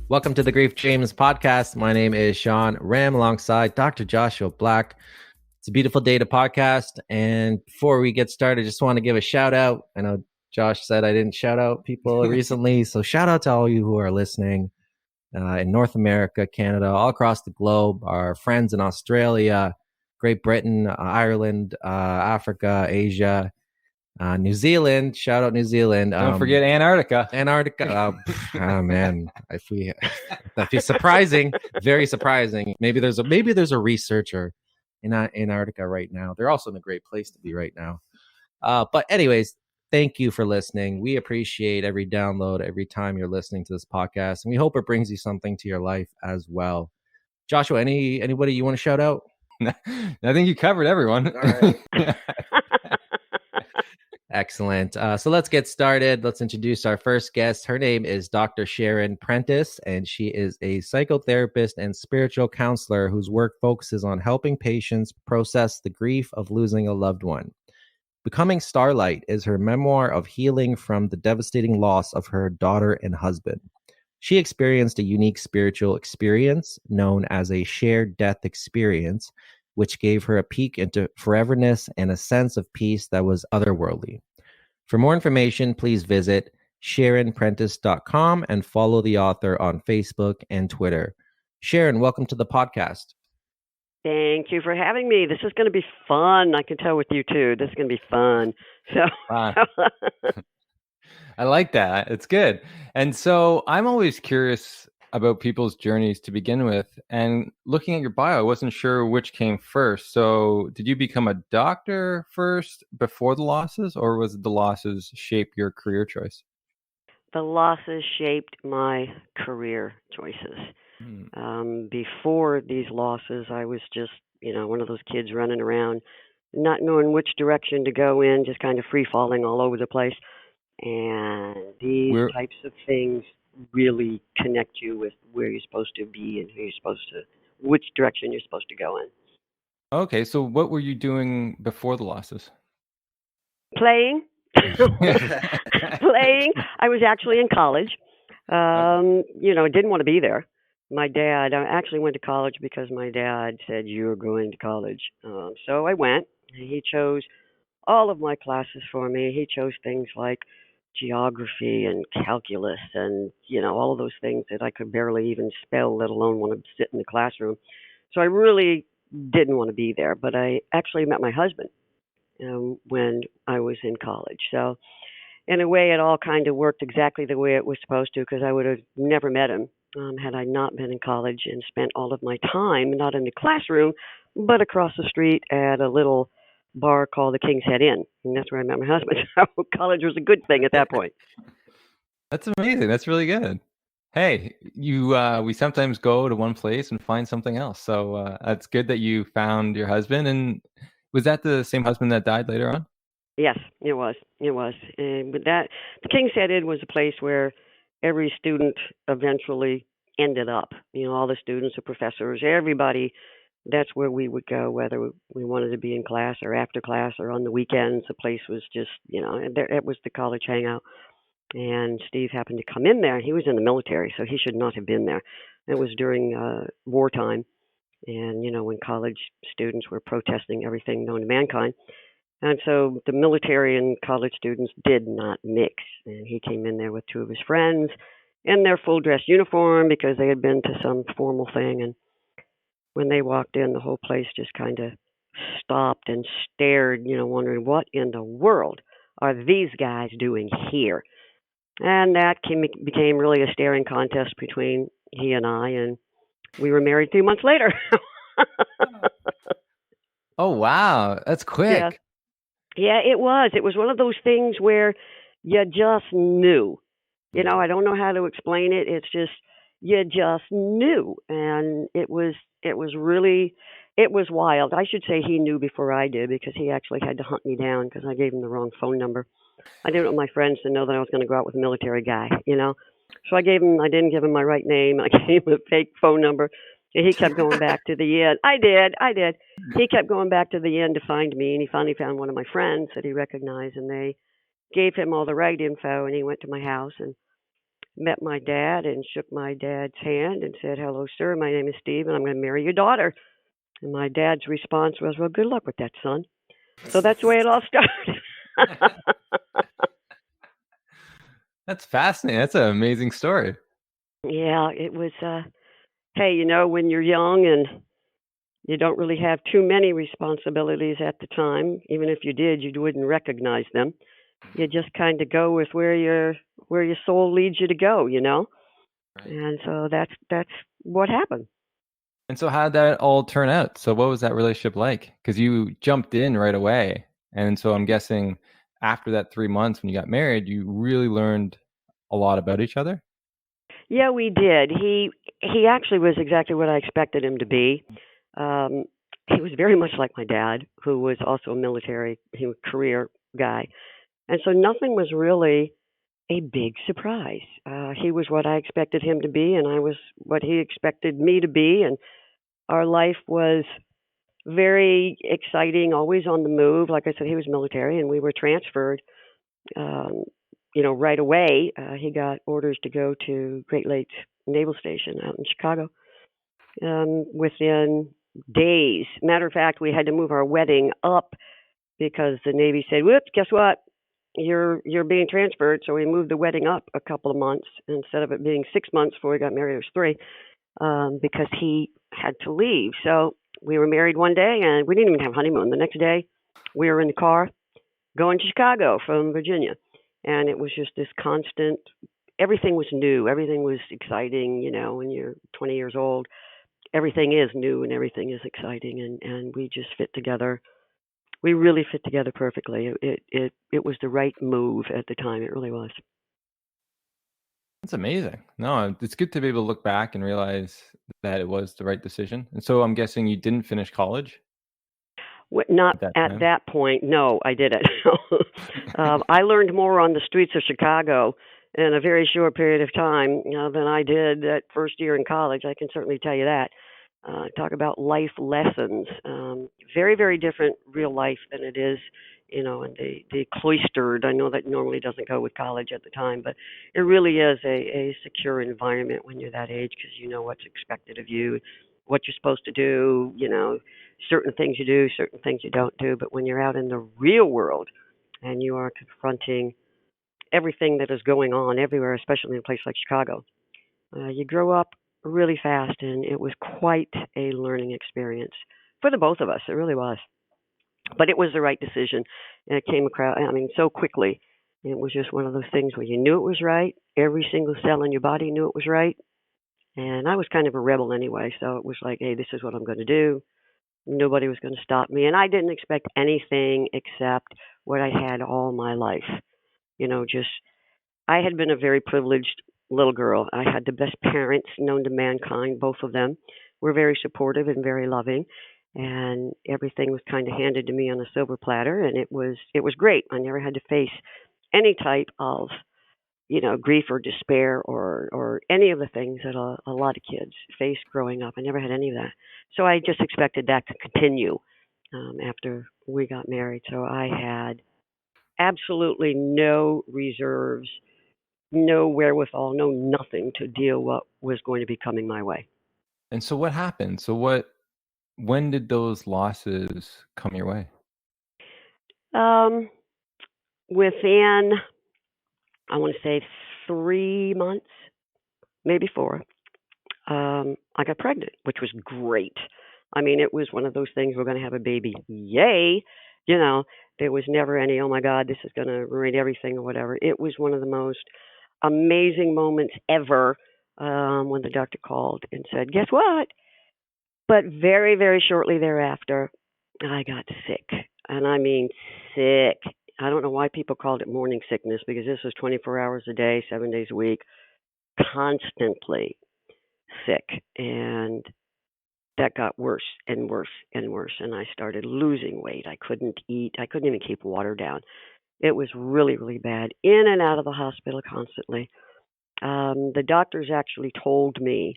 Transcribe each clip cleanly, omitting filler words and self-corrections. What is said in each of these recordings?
Welcome to the Grief James podcast. My name is Sean Ram alongside Dr. Joshua Black. It's a beautiful day to podcast. And before we get started, I just want to give a shout out. I know Josh said I didn't shout out people recently. So shout out to all you who are listening in North America, Canada, all across the globe, our friends in Australia, Great Britain, Ireland, Africa, Asia, New Zealand. Shout out New Zealand. Don't forget Antarctica. Oh man, that'd be surprising. Very surprising. Maybe there's a researcher in Antarctica right now. They're also in a great place to be right now. But anyways, thank you for listening. We appreciate every download, every time you're listening to this podcast, and we hope it brings you something to your life as well. Joshua, anybody you want to shout out? I think you covered everyone. All right. Excellent. So let's get started. Let's introduce our first guest. Her name is Dr. Sharon Prentice, and she is a psychotherapist and spiritual counselor whose work focuses on helping patients process the grief of losing a loved one. Becoming Starlight is her memoir of healing from the devastating loss of her daughter and husband. She experienced a unique spiritual experience known as a shared death experience, which gave her a peek into foreverness and a sense of peace that was otherworldly. For more information, please visit SharonPrentice.com and follow the author on Facebook and Twitter. Sharon, welcome to the podcast. Thank you for having me. This is going to be fun. I can tell with you too. This is going to be fun. So I like that. It's good. And so I'm always curious about people's journeys to begin with. And looking at your bio, I wasn't sure which came first. So did you become a doctor first before the losses, or was it the losses shape your career choice? The losses shaped my career choices. Before these losses, I was just, one of those kids running around, not knowing which direction to go in, just kind of free falling all over the place. And these types of things really connect you with where you're supposed to be and which direction you're supposed to go in. Okay, so what were you doing before the losses? Playing. Playing. I was actually in college. I didn't want to be there. I actually went to college because my dad said, "You're going to college." So I went. He chose all of my classes for me. He chose things like geography and calculus and, all of those things that I could barely even spell, let alone want to sit in the classroom. So I really didn't want to be there. But I actually met my husband when I was in college. So in a way, it all kind of worked exactly the way it was supposed to, because I would have never met him had I not been in college and spent all of my time, not in the classroom, but across the street at a little bar called the King's Head Inn. And that's where I met my husband. So college was a good thing at that point. That's amazing. That's really good. Hey, we sometimes go to one place and find something else. So that's good that you found your husband. And was that the same husband that died later on? Yes, it was. It was. But the King's Head Inn was a place where every student eventually ended up. All the students, the professors, everybody. That's where we would go, whether we wanted to be in class or after class or on the weekends. The place was just, it was the college hangout. And Steve happened to come in there. He was in the military, so he should not have been there. It was during wartime. And, when college students were protesting everything known to mankind. And so the military and college students did not mix. And he came in there with two of his friends in their full dress uniform because they had been to some formal thing. And when they walked in, the whole place just kind of stopped and stared, wondering what in the world are these guys doing here? And that became really a staring contest between he and I, and we were married 3 months later. Oh, wow. That's quick. Yeah, it was. It was one of those things where you just knew. I don't know how to explain it. It's just, you just knew. And it was wild. I should say he knew before I did, because he actually had to hunt me down because I gave him the wrong phone number. I didn't want my friends to know that I was going to go out with a military guy, So I didn't give him my right name. I gave him a fake phone number. And he kept going back to the end. I did. He kept going back to the end to find me, and he finally found one of my friends that he recognized, and they gave him all the right info, and he went to my house and met my dad and shook my dad's hand and said, "Hello, sir. My name is Steve, and I'm going to marry your daughter." And my dad's response was, "Well, good luck with that, son." So that's the way it all started. That's fascinating. That's an amazing story. Yeah, it was. Hey, when you're young and you don't really have too many responsibilities at the time, even if you did, you wouldn't recognize them. You just kind of go with where your soul leads you to go. Right. And so that's what happened. And so how did that all turn out? So what was that relationship like? Because you jumped in right away. And so I'm guessing after that 3 months when you got married, you really learned a lot about each other. Yeah, we did. He actually was exactly what I expected him to be. Um, he was very much like my dad, who was also a military career guy, and so nothing was really a big surprise. He was what I expected him to be, and I was what he expected me to be, and our life was very exciting, always on the move. Like I said, he was military, and we were transferred. Um, right away, he got orders to go to Great Lakes Naval Station out in Chicago. Within days, matter of fact, we had to move our wedding up because the Navy said, "Whoops, guess what? You're being transferred." So we moved the wedding up a couple of months. Instead of it being 6 months before we got married, it was 3, because he had to leave. So we were married one day, and we didn't even have honeymoon. The next day, we were in the car going to Chicago from Virginia, and it was just this constant. Everything was new. Everything was exciting. When you're 20 years old, everything is new and everything is exciting, and we just fit together. We really fit together perfectly. It was the right move at the time. It really was. That's amazing. No, it's good to be able to look back and realize that it was the right decision. And so I'm guessing you didn't finish college Not at that at time. that point. No, I didn't. I learned more on the streets of Chicago in a very short period of time than I did that first year in college. I can certainly tell you that. Talk about life lessons. Very, very different real life than it is, in the cloistered. I know that normally doesn't go with college at the time, but it really is a secure environment when you're that age because you know what's expected of you, what you're supposed to do, certain things you do, certain things you don't do. But when you're out in the real world and you are confronting everything that is going on everywhere, especially in a place like Chicago, you grow up really fast, and it was quite a learning experience for the both of us. It really was. But it was the right decision. And it came across, so quickly. It was just one of those things where you knew it was right. Every single cell in your body knew it was right. And I was kind of a rebel anyway, so it was like, hey, this is what I'm going to do. Nobody was going to stop me. And I didn't expect anything except what I had all my life. Just I had been a very privileged little girl. I had the best parents known to mankind. Both of them were very supportive and very loving, and everything was kind of handed to me on a silver platter, and it was great. I never had to face any type of grief or despair or any of the things that a lot of kids face growing up. I never had any of that, so I just expected that to continue after we got married. So I had absolutely no reserves, no wherewithal, no nothing to deal what was going to be coming my way. And so what happened? When did those losses come your way? Within, I want to say 3 months, maybe 4, I got pregnant, which was great. It was one of those things, we're going to have a baby. Yay. You know, there was never any, oh my God, this is going to ruin everything or whatever. It was one of the most amazing moments ever when the doctor called and said, guess what? But very, very shortly thereafter, I got sick. And I mean sick. I don't know why people called it morning sickness because this was 24 hours a day, 7 days a week, constantly sick. And that got worse and worse and worse. And I started losing weight. I couldn't eat. I couldn't even keep water down. It was really, really bad. In and out of the hospital constantly. The doctors actually told me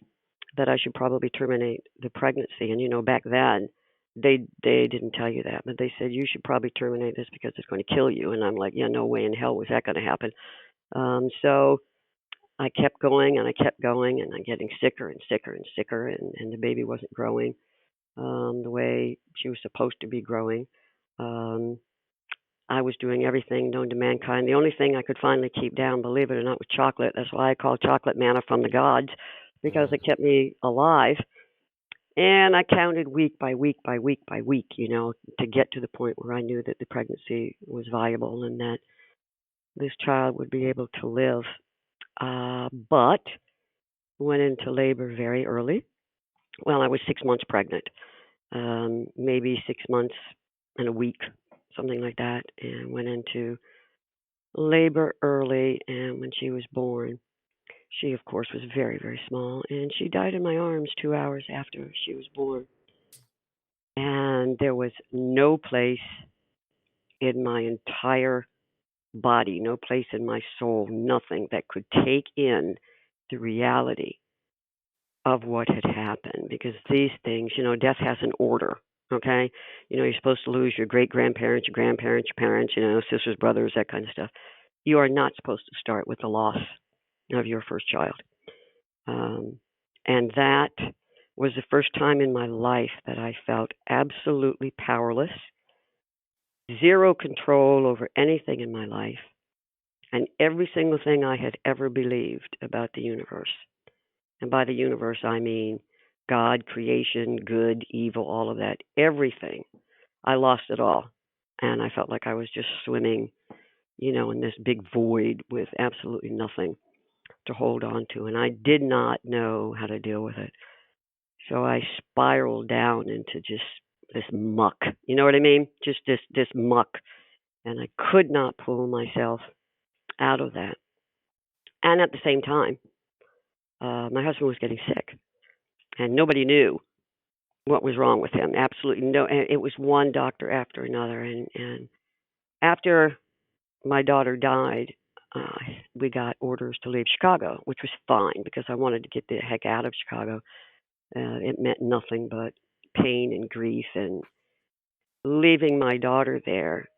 that I should probably terminate the pregnancy. And, back then, they didn't tell you that, but they said you should probably terminate this because it's going to kill you. And I'm like, yeah, no way in hell was that going to happen. So I kept going and I kept going, and I'm getting sicker and sicker and sicker, and the baby wasn't growing the way she was supposed to be growing. Um, I was doing everything known to mankind. The only thing I could finally keep down, believe it or not, was chocolate. That's why I call chocolate manna from the gods, because it kept me alive. And I counted week by week by week by week, to get to the point where I knew that the pregnancy was viable and that this child would be able to live. But went into labor very early. Well, I was 6 months pregnant, maybe 6 months and a week, something like that, and went into labor early. And when she was born, she, of course, was very, very small, and she died in my arms 2 hours after she was born. And there was no place in my entire body, no place in my soul, nothing that could take in the reality of what had happened, because these things, death has an order. Okay, you're supposed to lose your great grandparents, your grandparents, your parents, sisters, brothers, that kind of stuff. You are not supposed to start with the loss of your first child. And that was the first time in my life that I felt absolutely powerless, zero control over anything in my life, and every single thing I had ever believed about the universe. And by the universe, I mean God, creation, good, evil, all of that, everything. I lost it all. And I felt like I was just swimming, in this big void with absolutely nothing to hold on to. And I did not know how to deal with it. So I spiraled down into just this muck. You know what I mean? Just this muck. And I could not pull myself out of that. And at the same time, my husband was getting sick, and nobody knew what was wrong with him. Absolutely no. And it was one doctor after another. And after my daughter died, we got orders to leave Chicago, which was fine because I wanted to get the heck out of Chicago. It meant nothing but pain and grief, and leaving my daughter there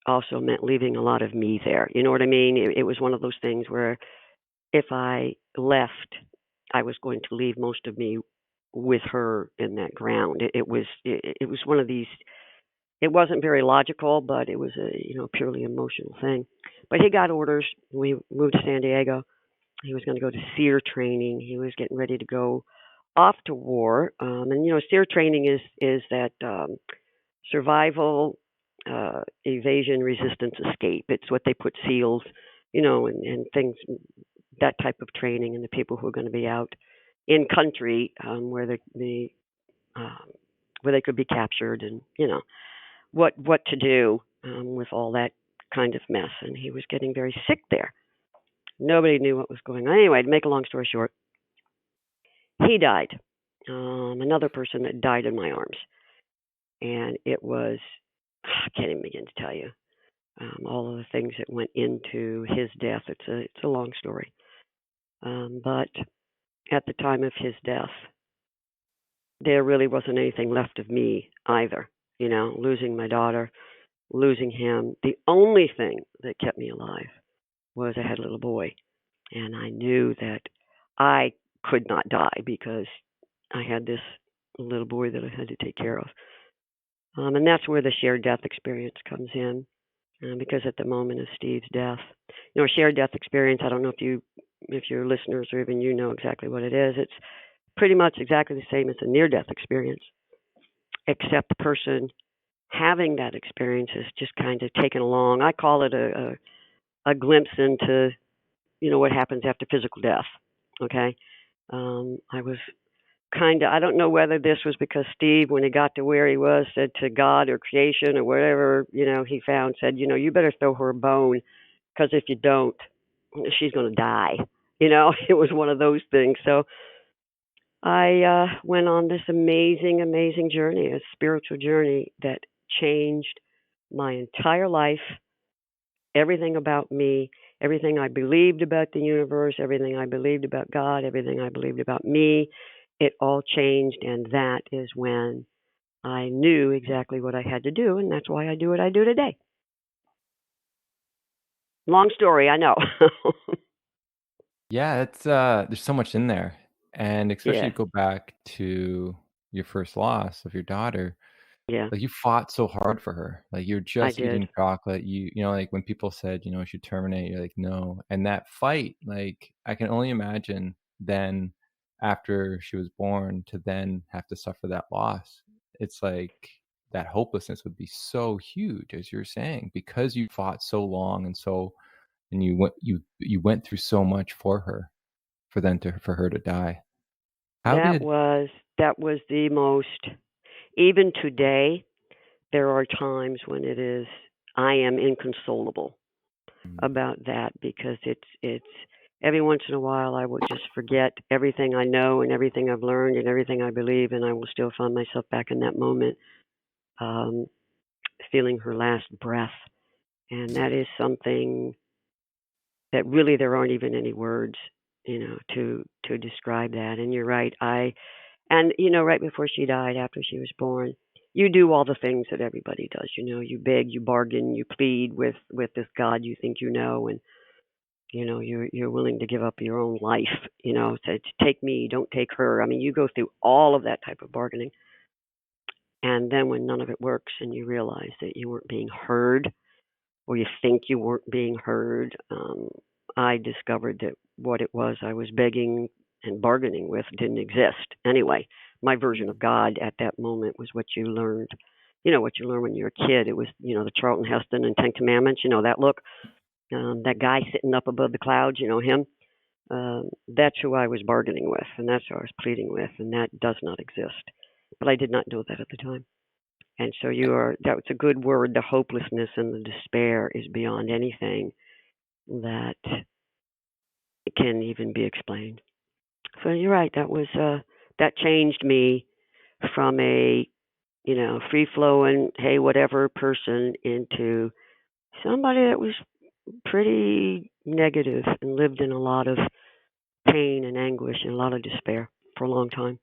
also meant leaving a lot of me there. You know what I mean? It was one of those things where if I left, I was going to leave most of me with her in that ground. It was one of these. It wasn't very logical, but it was a purely emotional thing. But he got orders. We moved to San Diego. He was going to go to SEER training. He was getting ready to go off to war. And SEER training is that survival, evasion, resistance, escape. It's what they put SEALs, and things, that type of training, and the people who are going to be out in country where where they could be captured, and what to do with all that kind of mess. And he was getting very sick there. Nobody knew what was going on. Anyway, to make a long story short, he died. Another person that died in my arms, and it was, I can't even begin to tell you all of the things that went into his death. It's a long story, but at the time of his death, there really wasn't anything left of me either. Losing my daughter, losing him. The only thing that kept me alive was I had a little boy, and I knew that I could not die because I had this little boy that I had to take care of. And that's where the shared death experience comes in, because at the moment of Steve's death, a shared death experience, I don't know if your listeners or even know exactly what it is. It's pretty much exactly the same as a near-death experience, except the person having that experience is just kind of taken along. I call it a glimpse into, what happens after physical death. Okay. I was I don't know whether this was because Steve, when he got to where he was, said to God or creation or whatever, he found, said, you better throw her a bone, because if you don't, she's going to die. It was one of those things. So I went on this amazing, amazing journey, a spiritual journey that changed my entire life, everything about me, everything I believed about the universe, everything I believed about God, everything I believed about me. It all changed, and that is when I knew exactly what I had to do, and that's why I do what I do today. Long story, I know. Yeah, it's there's so much in there. And especially Yeah, to go back to your first loss of your daughter. yeah, Like, you fought so hard for her. Like, you're I just did. eating chocolate. You know, like, when people said, you should terminate, you're like, "No." And that fight, like, I can only imagine then after she was born to then have to suffer that loss. It's like that hopelessness would be so huge, as you're saying, because you fought so long and you went through so much for her, for her to die. How That did was that was the most. Even today, there are times when I am inconsolable about that because it's every once in a while I will just forget everything I know and everything I've learned and everything I believe, and I will still find myself back in that moment, um, feeling her last breath, and that is something that really there aren't even any words, to describe that. And you're right, right before she died, after she was born, you do all the things that everybody does. You beg, you bargain, you plead with this God you think you know, and you're willing to give up your own life, to take me, don't take her. I mean, you go through all of that type of bargaining, and then when none of it works, and you realize that you weren't being heard, or you think you weren't being heard, I discovered that what it was I was begging and bargaining with didn't exist. Anyway, my version of God at that moment was what you learned. What you learn when you're a kid. It was, the Charlton Heston and Ten Commandments. That look, that guy sitting up above the clouds. Him. That's who I was bargaining with, and that's who I was pleading with, and that does not exist. But I did not know that at the time. And so that's a good word. The hopelessness and the despair is beyond anything that can even be explained. So you're right. That changed me from a, free flowing, hey, whatever person into somebody that was pretty negative and lived in a lot of pain and anguish and a lot of despair for a long time.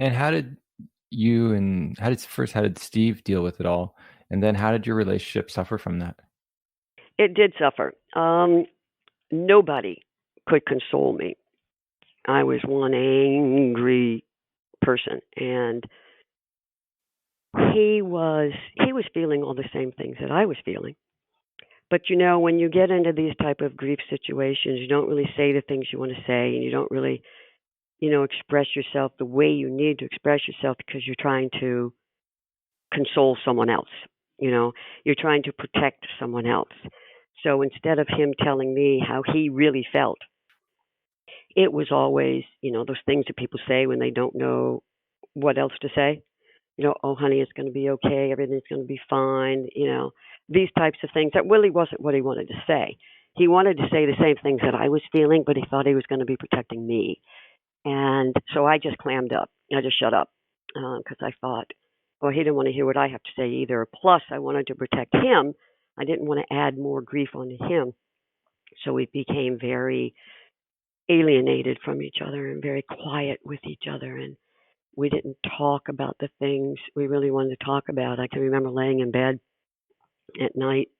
and how did Steve deal with it all? And then how did your relationship suffer from that? It did suffer. Nobody could console me. I was one angry person, and he was feeling all the same things that I was feeling. But when you get into these type of grief situations, you don't really say the things you want to say, and you don't really, express yourself the way you need to express yourself because you're trying to console someone else. You're trying to protect someone else. So instead of him telling me how he really felt, it was always, those things that people say when they don't know what else to say. Oh, honey, it's going to be okay. Everything's going to be fine. These types of things. That really wasn't what he wanted to say. He wanted to say the same things that I was feeling, but he thought he was going to be protecting me. And so I just clammed up. I just shut up because I thought, well, he didn't want to hear what I have to say either. Plus, I wanted to protect him. I didn't want to add more grief onto him. So we became very alienated from each other and very quiet with each other. And we didn't talk about the things we really wanted to talk about. I can remember laying in bed at night,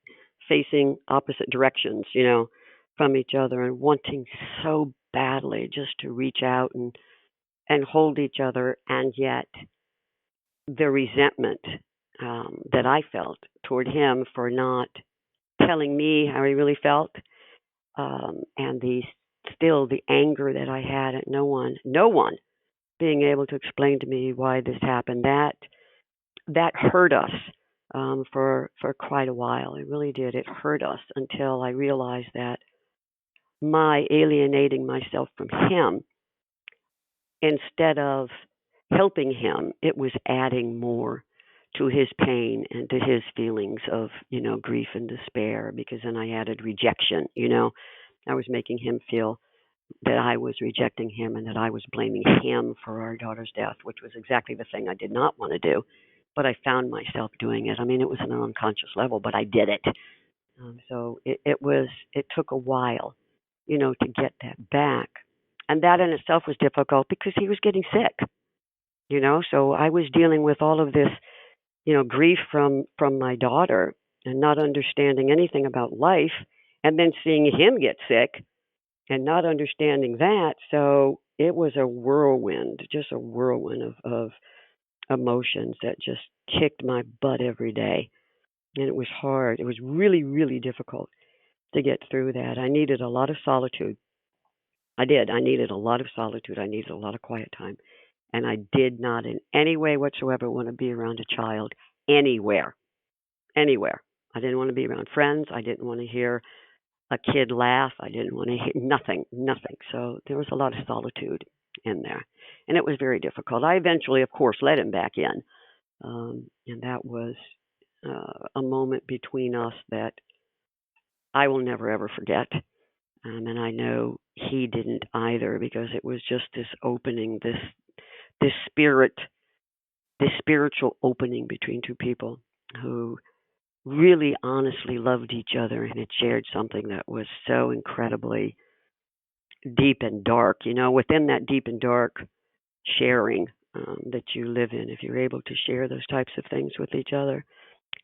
facing opposite directions, from each other and wanting so badly just to reach out and hold each other. And yet the resentment that I felt toward him for not telling me how he really felt, and the anger that I had at no one being able to explain to me why this happened. That hurt us for quite a while. It really did. It hurt us until I realized that my alienating myself from him, instead of helping him, it was adding more to his pain and to his feelings of grief and despair. Because then I added rejection. I was making him feel that I was rejecting him and that I was blaming him for our daughter's death, which was exactly the thing I did not want to do. But I found myself doing it. I mean, it was on an unconscious level, but I did it. So it took a while, to get that back. And that in itself was difficult because he was getting sick. So I was dealing with all of this, grief from my daughter and not understanding anything about life, and then seeing him get sick and not understanding that. So it was a whirlwind, just a whirlwind of emotions that just kicked my butt every day. And it was hard. It was really, really difficult to get through that. I needed a lot of solitude. I did. I needed a lot of solitude. I needed a lot of quiet time. And I did not in any way whatsoever want to be around a child anywhere. Anywhere. I didn't want to be around friends. I didn't want to hear a kid laugh. I didn't want to hear nothing, nothing. So there was a lot of solitude in there. And it was very difficult. I eventually, of course, let him back in. And that was a moment between us that I will never, ever forget. And I know he didn't either, because it was just this opening, this spirit, this spiritual opening between two people who really honestly loved each other and had shared something that was so incredibly deep and dark. Within that deep and dark sharing that you live in, if you're able to share those types of things with each other,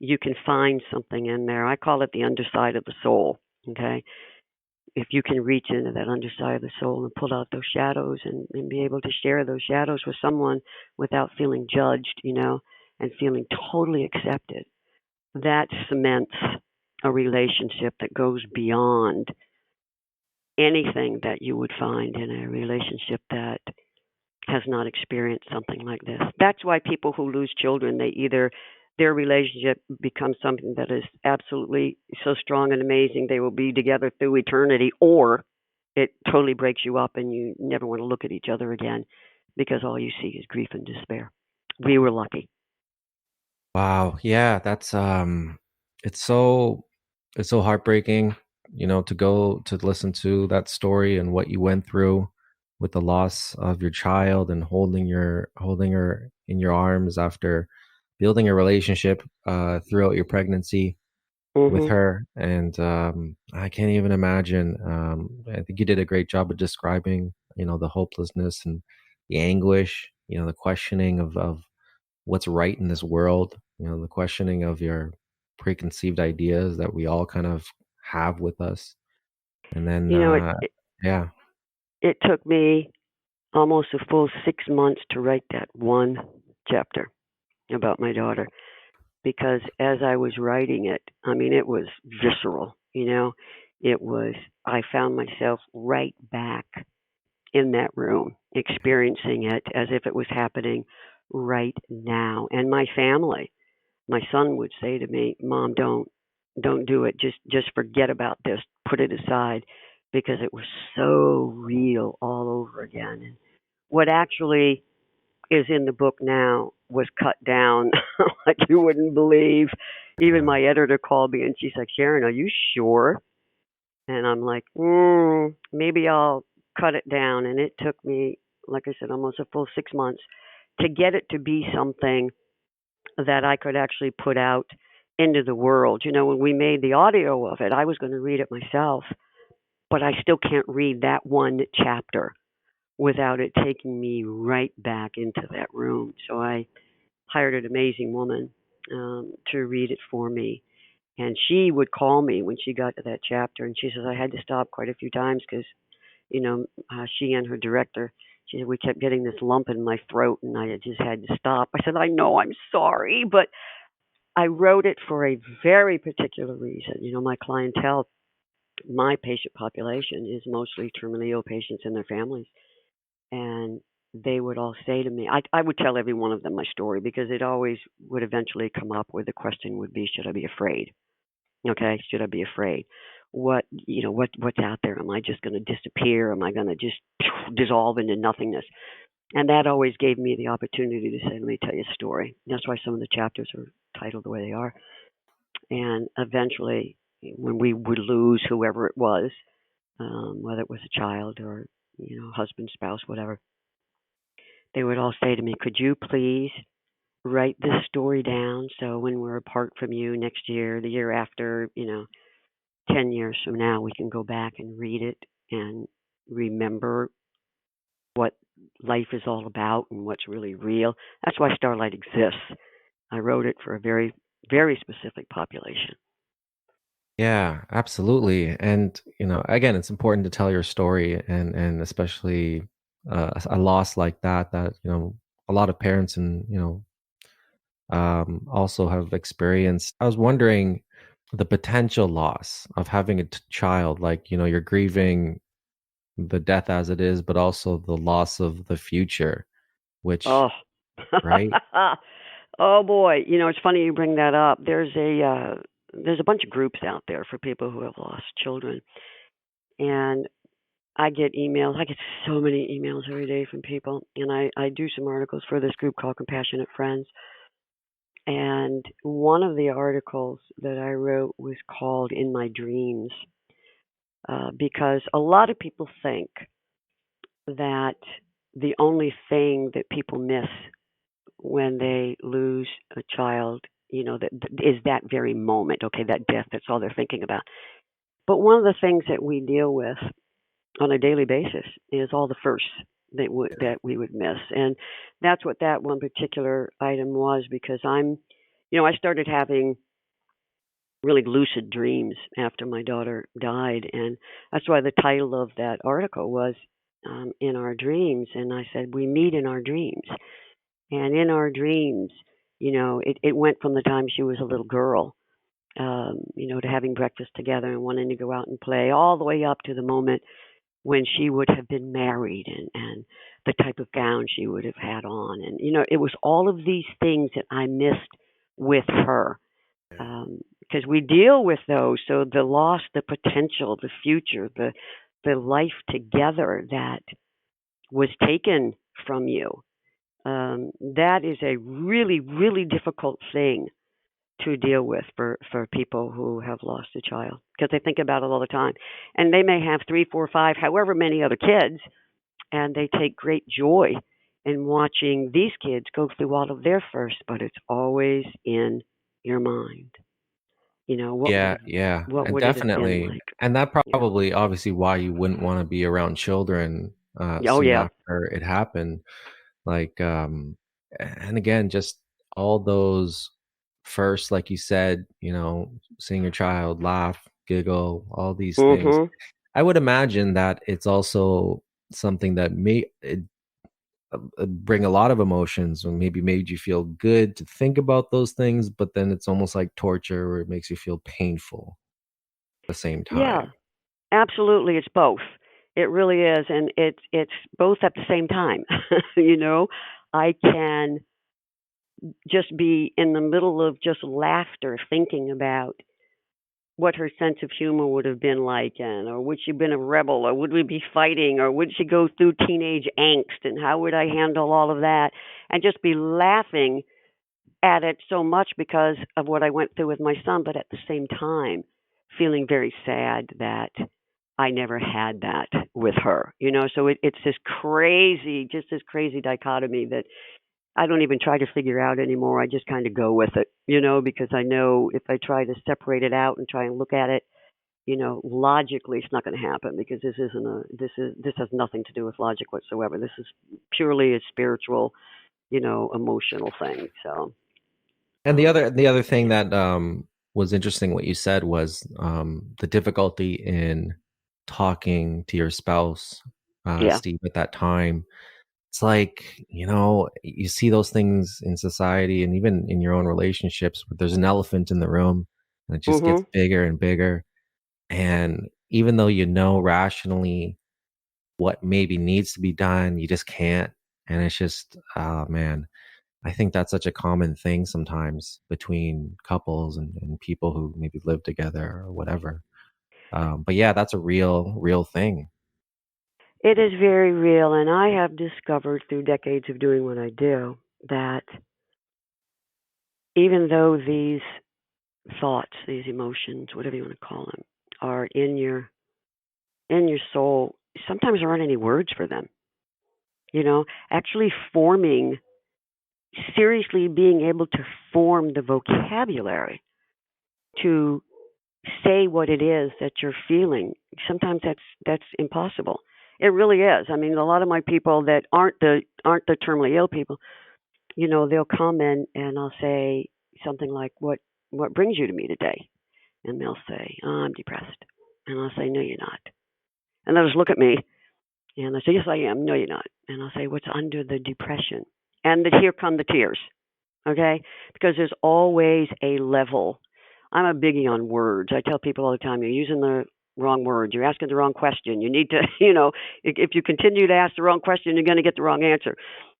you can find something in there. I call it the underside of the soul. Okay. If you can reach into that underside of the soul and pull out those shadows, and be able to share those shadows with someone without feeling judged, and feeling totally accepted, that cements a relationship that goes beyond anything that you would find in a relationship that has not experienced something like this. That's why people who lose children, they either their relationship becomes something that is absolutely so strong and amazing they will be together through eternity, or it totally breaks you up and you never want to look at each other again because all you see is grief and despair. We were lucky. Wow. Yeah, that's it's so it's so heartbreaking, to go to listen to that story and what you went through with the loss of your child, and holding her in your arms after building a relationship throughout your pregnancy with Mhm. her. And I can't even imagine. I think you did a great job of describing, the hopelessness and the anguish, the questioning of what's right in this world, the questioning of your preconceived ideas that we all kind of have with us. And then, You know, it, it yeah. it took me almost a full 6 months to write that one chapter about my daughter, because as I was writing it, I mean, it was visceral. It was, I found myself right back in that room, experiencing it as if it was happening right now. And my family, my son would say to me, "Mom, don't do it. Just forget about this. Put it aside," because it was so real all over again. And what actually is in the book now was cut down like you wouldn't believe. Even my editor called me and she's like, "Sharon, are you sure?" And I'm like, maybe I'll cut it down. And it took me, like I said, almost a full 6 months to get it to be something that I could actually put out into the world. When we made the audio of it, I was going to read it myself, but I still can't read that one chapter without it taking me right back into that room. So I hired an amazing woman to read it for me. And she would call me when she got to that chapter, and she says I had to stop quite a few times because, she and her director, she said we kept getting this lump in my throat, and I just had to stop. I said, I know, I'm sorry, but I wrote it for a very particular reason. My clientele, my patient population is mostly terminally ill patients and their families. And they would all say to me, I would tell every one of them my story, because it always would eventually come up where the question would be, should I be afraid? Okay, should I be afraid? What's out there? Am I just going to disappear? Am I going to just dissolve into nothingness? And that always gave me the opportunity to say, let me tell you a story. That's why some of the chapters are titled the way they are. And eventually, when we would lose whoever it was, whether it was a child or husband, spouse, whatever, they would all say to me, "Could you please write this story down so when we're apart from you next year, the year after, 10 years from now, we can go back and read it and remember what life is all about and what's really real. That's why Starlight exists. I wrote it for a very, very specific population. Yeah, absolutely. And, again, it's important to tell your story and especially a loss like that, a lot of parents and, also have experienced. I was wondering the potential loss of having a child, like, you're grieving the death as it is, but also the loss of the future, which, Oh. right? Oh boy, it's funny you bring that up. There's a bunch of groups out there for people who have lost children, and I get emails. I get so many emails every day from people, and I do some articles for this group called Compassionate Friends. And one of the articles that I wrote was called "In My Dreams," because a lot of people think that the only thing that people miss when they lose a child, that is that very moment. Okay, that death. That's all they're thinking about. But one of the things that we deal with on a daily basis is all the firsts that we would miss, and that's what that one particular item was. Because I started having really lucid dreams after my daughter died, and that's why the title of that article was "In Our Dreams." And I said we meet in our dreams, and in our dreams, it went from the time she was a little girl, to having breakfast together and wanting to go out and play, all the way up to the moment when she would have been married and the type of gown she would have had on. And, it was all of these things that I missed with her. Because we deal with those. So the loss, the potential, the future, the life together that was taken from you. That is a really, really difficult thing to deal with for people who have lost a child because they think about it all the time. And they may have three, four, five, however many other kids, and they take great joy in watching these kids go through all of their first, but it's always in your mind. Yeah, yeah, What and would it have been definitely, like? and that Yeah. probably obviously why you wouldn't want to be around children Oh soon yeah. after it happened. Like, and again, just all those first, like you said, seeing your child laugh, giggle, all these things. Mhm. I would imagine that it's also something that may bring a lot of emotions or maybe made you feel good to think about those things, but then it's almost like torture where it makes you feel painful at the same Yeah. time. Absolutely, it's both. It really is, and it's both at the same time. you know, I can just be in the middle of just laughter, thinking about what her sense of humor would have been like, and or would she have been a rebel, or would we be fighting, or would she go through teenage angst, and how would I handle all of that, and just be laughing at it so much because of what I went through with my son, but at the same time feeling very sad that I never had that with her. So it's just this crazy dichotomy that I don't even try to figure out anymore. I just kind of go with it, because I know if I try to separate it out and try and look at it, logically it's not going to happen because this has nothing to do with logic whatsoever. This is purely a spiritual, emotional thing. So, And the other but thing yeah. that was interesting what you said was the difficulty in talking to your spouse, Yeah. Steve, at that time. It's like, you see those things in society and even in your own relationships, but there's an elephant in the room and it just gets Mhm. bigger and bigger. And even though rationally what maybe needs to be done, you just can't. And it's just, oh man, I think that's such a common thing sometimes between couples and people who maybe live together or whatever. But yeah, that's a real thing. It is very real, and I have discovered through decades of doing what I do that even though these thoughts, these emotions, whatever you want to call them, are in your soul, sometimes there aren't any words for them. Actually forming, seriously being able to form the vocabulary to say what it is that you're feeling. Sometimes that's impossible. It really is. I mean, a lot of my people that aren't the terminally ill people, they'll come in and I'll say something like, "What brings you to me today?" And they'll say, "Oh, I'm depressed." And I'll say, "No, you're not." And they'll just look at me and I say, "Yes, I am." "No, you're not." And I'll say, "What's under the depression?" And here come the tears. Okay? Because there's always a level. I'm a biggie on words. I tell people all the time, you're using the wrong words. You're asking the wrong question. You need to, if you continue to ask the wrong question, you're going to get the wrong answer.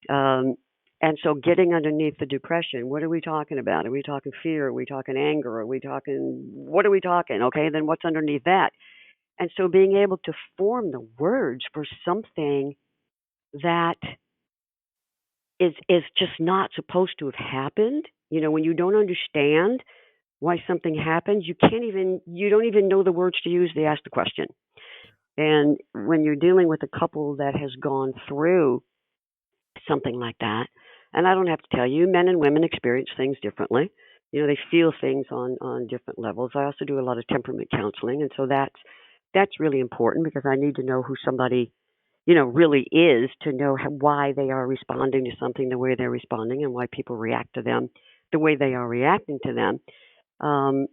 Um, and so getting underneath the depression, what are we talking about? Are we talking fear? Are we talking anger? What are we talking? Okay, then what's underneath that? And so being able to form the words for something that is just not supposed to have happened. When you don't understand why something happens, you don't even know the words to use to ask the question. And when you're dealing with a couple that has gone through something like that, and I don't have to tell you, men and women experience things differently. They feel things on different levels. I also do a lot of temperament counseling, and so that's really important because I need to know who somebody really is to know why they are responding to something the way they're responding and why people react to them the way they are reacting to them. Um,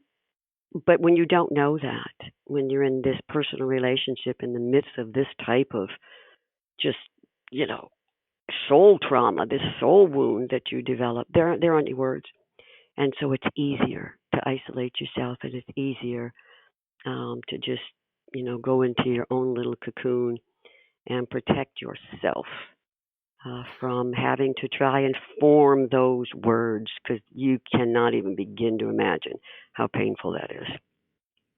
but when you don't know that, when you're in this personal relationship in the midst of this type of just, you know, soul trauma, this soul wound that you develop, there aren't any words. And so it's easier to isolate yourself and it's easier to just, go into your own little cocoon and protect yourself from having to try and form those words because you cannot even begin to imagine how painful that is.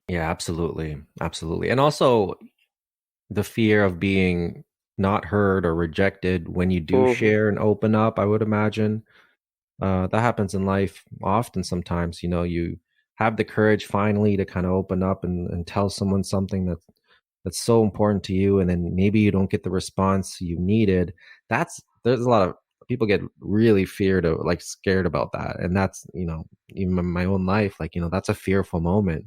Yeah, absolutely. Absolutely. And also the fear of being not heard or rejected when you do Hmm. share and open up, I would imagine. That happens in life often sometimes. You have the courage finally to kind of open up and tell someone something that's so important to you, and then maybe you don't get the response you needed. There's a lot of people get really feared or like scared about that. And that's, even in my own life, like, that's a fearful moment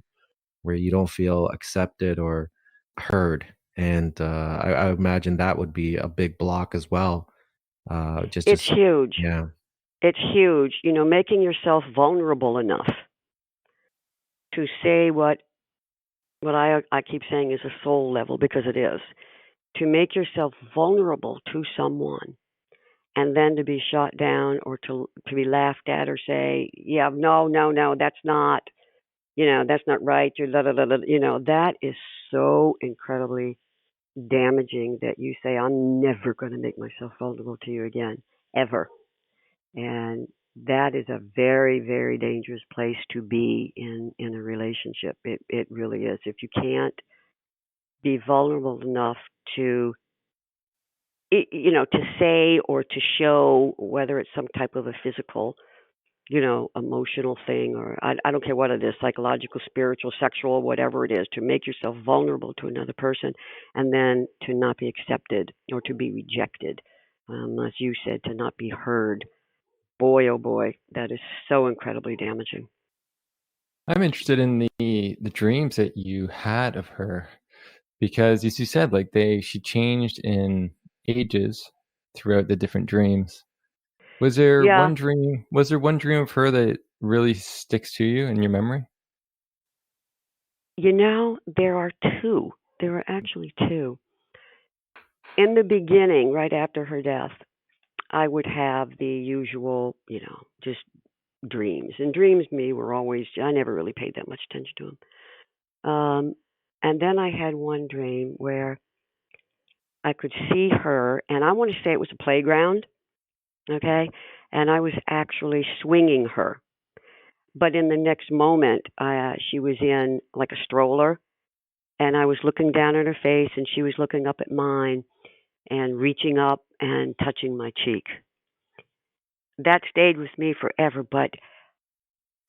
where you don't feel accepted or heard. And I imagine that would be a big block as well. It's Just huge. yeah. It's huge. Making yourself vulnerable enough to say what I keep saying is a soul level because it is. To make yourself vulnerable to someone and then to be shot down or to be laughed at or say, yeah, no, no, no, that's not right. You're da, da, da, da, that is so incredibly damaging that you say, I'm never going to make myself vulnerable to you again, ever. And that is a very, very dangerous place to be in a relationship. It really is. If you can't be vulnerable enough to to say or to show whether it's some type of a physical, emotional thing, or I don't care what it is, psychological, spiritual, sexual, whatever it is, to make yourself vulnerable to another person and then to not be accepted or to be rejected. As you said, to not be heard. Boy, oh boy, that is so incredibly damaging. I'm interested in the dreams that you had of her because, as you said, like she changed in ages throughout the different dreams. Was there Yeah, one dream? Was there one dream of her that really sticks to you in your memory? there are two. There are actually two. In the beginning, right after her death, I would have the usual, just dreams. And dreams, me, were always, I never really paid that much attention to them. And then I had one dream where I could see her, and I want to say it was a playground, okay? And I was actually swinging her. But in the next moment, she was in like a stroller, and I was looking down at her face, and she was looking up at mine and reaching up and touching my cheek. That stayed with me forever, but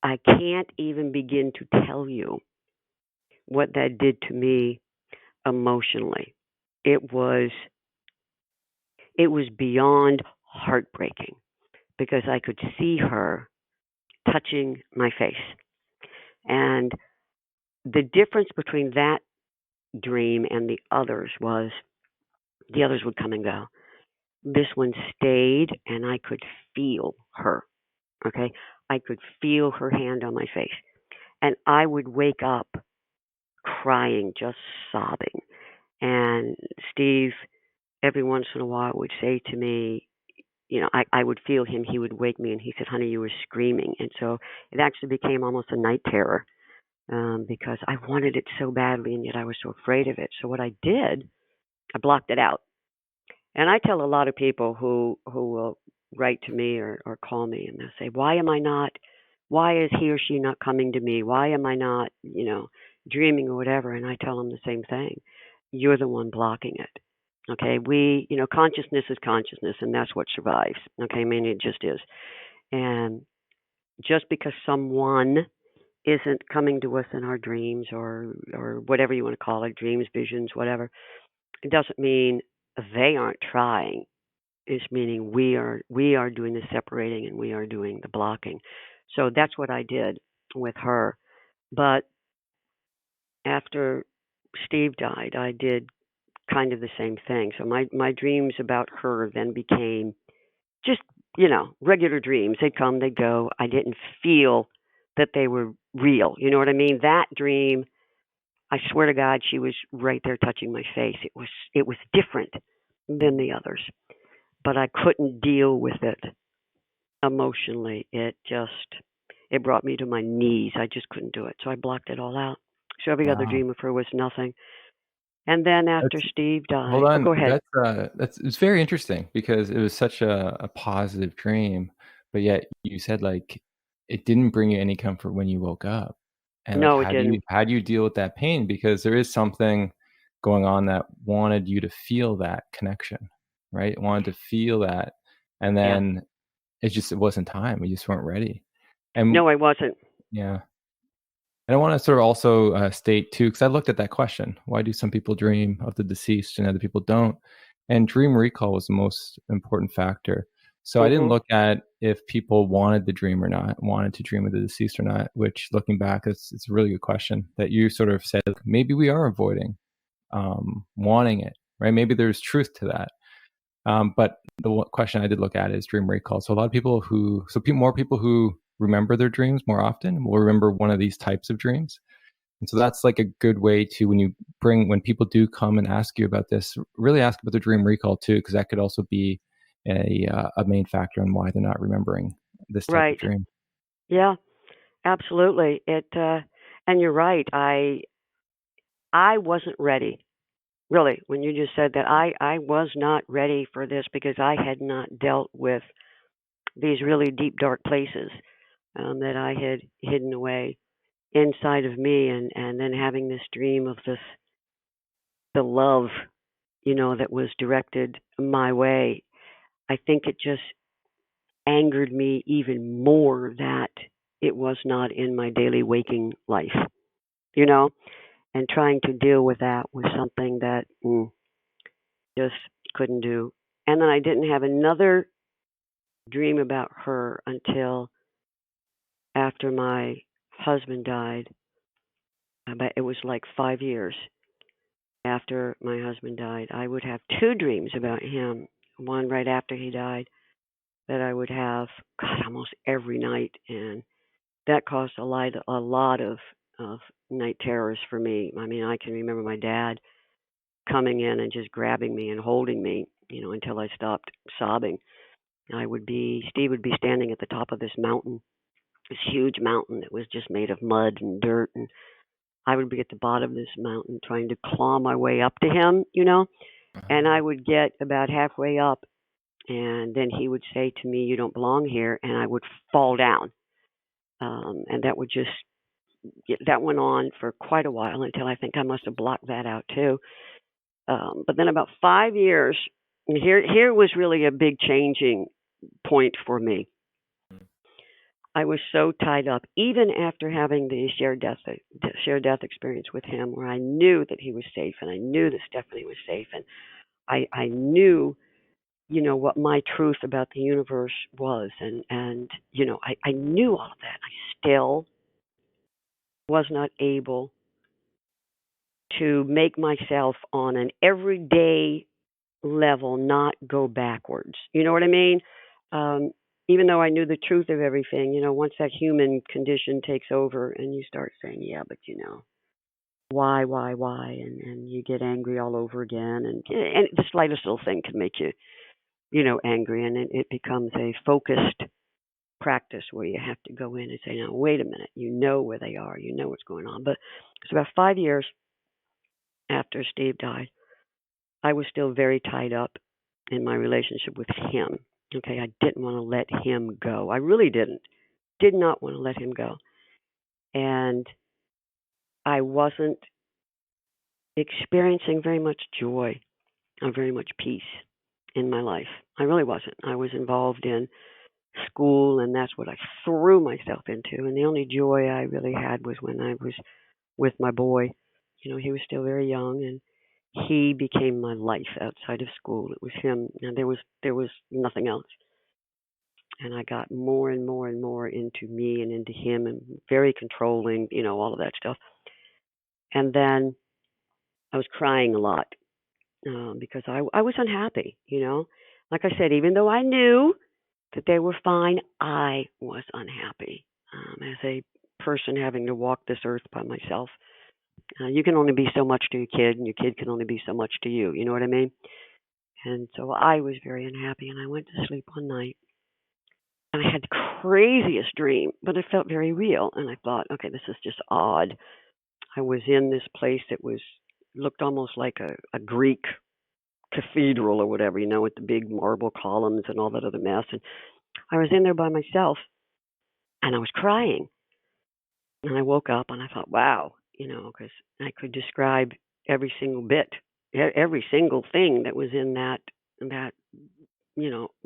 I can't even begin to tell you what that did to me emotionally. It was it was beyond heartbreaking because I could see her touching my face. And the difference between that dream and the others was The others would come and go. This one stayed, and I could feel her. Okay, I could feel her hand on my face, and I would wake up crying, just sobbing. And Steve, every once in a while, would say to me, I would feel him. He would wake me, and he said, "Honey, you were screaming." And so it actually became almost a night terror, because I wanted it so badly, and yet I was so afraid of it. So what I did, I blocked it out. And I tell a lot of people who will write to me or call me, and they'll say, "Why am I not? Why is he or she not coming to me? Why am I not, dreaming or whatever?" And I tell them the same thing. You're the one blocking it. Okay, consciousness is consciousness, and that's what survives. Okay, I mean, it just is. And just because someone isn't coming to us in our dreams or whatever you want to call it, dreams, visions, whatever, it doesn't mean they aren't trying. It's meaning we are doing the separating and we are doing the blocking. So that's what I did with her. But after Steve died, I did kind of the same thing. So my dreams about her then became just, regular dreams. They'd come, they'd go. I didn't feel that they were real. You know what I mean? That dream, I swear to God, she was right there touching my face. It was different than the others, but I couldn't deal with it emotionally. It brought me to my knees. I just couldn't do it. So I blocked it all out. So every other Wow. dream of her was nothing. And then after That's Steve Hold died, oh, on. go ahead. That's it's very interesting because it was such a positive dream, but yet you said like it didn't bring you any comfort when you woke up. And like No, it didn't. how do you deal with that pain? Because there is something going on that wanted you to feel that connection, right? It wanted to feel that. And Yeah. then it wasn't time. You just weren't ready. And No, I wasn't. yeah. And I want to sort of also state too, because I looked at that question: why do some people dream of the deceased and other people don't? And dream recall was the most important factor. So I didn't Mhm. look at if people wanted the dream or not, wanted to dream of the deceased or not. Which, looking back, it's a really good question that you sort of said. Maybe we are avoiding wanting it, right? Maybe there's truth to that. But the question I did look at is dream recall. So a lot of people more people who remember their dreams more often will remember one of these types of dreams. And so that's like a good way to, when people do come and ask you about this, really ask about the dream recall too, because that could also be a main factor in why they're not remembering this type of Right. dream. Yeah, absolutely. And you're right. I wasn't ready. Really, when you just said that, I was not ready for this because I had not dealt with these really deep, dark places, that I had hidden away inside of me, and then having this dream of the love, that was directed my way. I think it just angered me even more that it was not in my daily waking life, you know, and trying to deal with that was something that just couldn't do. And then I didn't have another dream about her until after my husband died. But it was like 5 years after my husband died. I would have two dreams about him. One right after he died that I would have, God, almost every night, and that caused a lot of night terrors for me. I mean, I can remember my dad coming in and just grabbing me and holding me, until I stopped sobbing. Steve would be standing at the top of this mountain, this huge mountain that was just made of mud and dirt, and I would be at the bottom of this mountain trying to claw my way up to him, and I would get about halfway up, and then he would say to me, "You don't belong here," and I would fall down. And that went on for quite a while until I think I must have blocked that out too. But then about 5 years, and here was really a big changing point for me. I was so tied up, even after having the shared death experience with him, where I knew that he was safe, and I knew that Stephanie was safe, and I knew, what my truth about the universe was, and I knew all of that. I still was not able to make myself on an everyday level, not go backwards. You know what I mean? Even though I knew the truth of everything, once that human condition takes over and you start saying, yeah, but why, and you get angry all over again, and the slightest little thing can make you, angry, and it becomes a focused practice where you have to go in and say, now, wait a minute, you know where they are, you know what's going on. But it's about 5 years after Steve died, I was still very tied up in my relationship with him. Okay, I didn't want to let him go. I really didn't. Did not want to let him go. And I wasn't experiencing very much joy or very much peace in my life. I really wasn't. I was involved in school, and that's what I threw myself into. And the only joy I really had was when I was with my boy. He was still very young, and he became my life outside of school. It was him, and there was nothing else. And I got more and more and more into me and into him, and very controlling, all of that stuff. And then I was crying a lot because I was unhappy. Like I said, even though I knew that they were fine, I was unhappy as a person having to walk this earth by myself. You can only be so much to your kid, and your kid can only be so much to you. You know what I mean? And so I was very unhappy, and I went to sleep one night, and I had the craziest dream, but it felt very real. And I thought, okay, this is just odd. I was in this place that looked almost like a Greek cathedral or whatever, with the big marble columns and all that other mess. And I was in there by myself, and I was crying. And I woke up, and I thought, wow, because I could describe every single bit, every single thing that was in that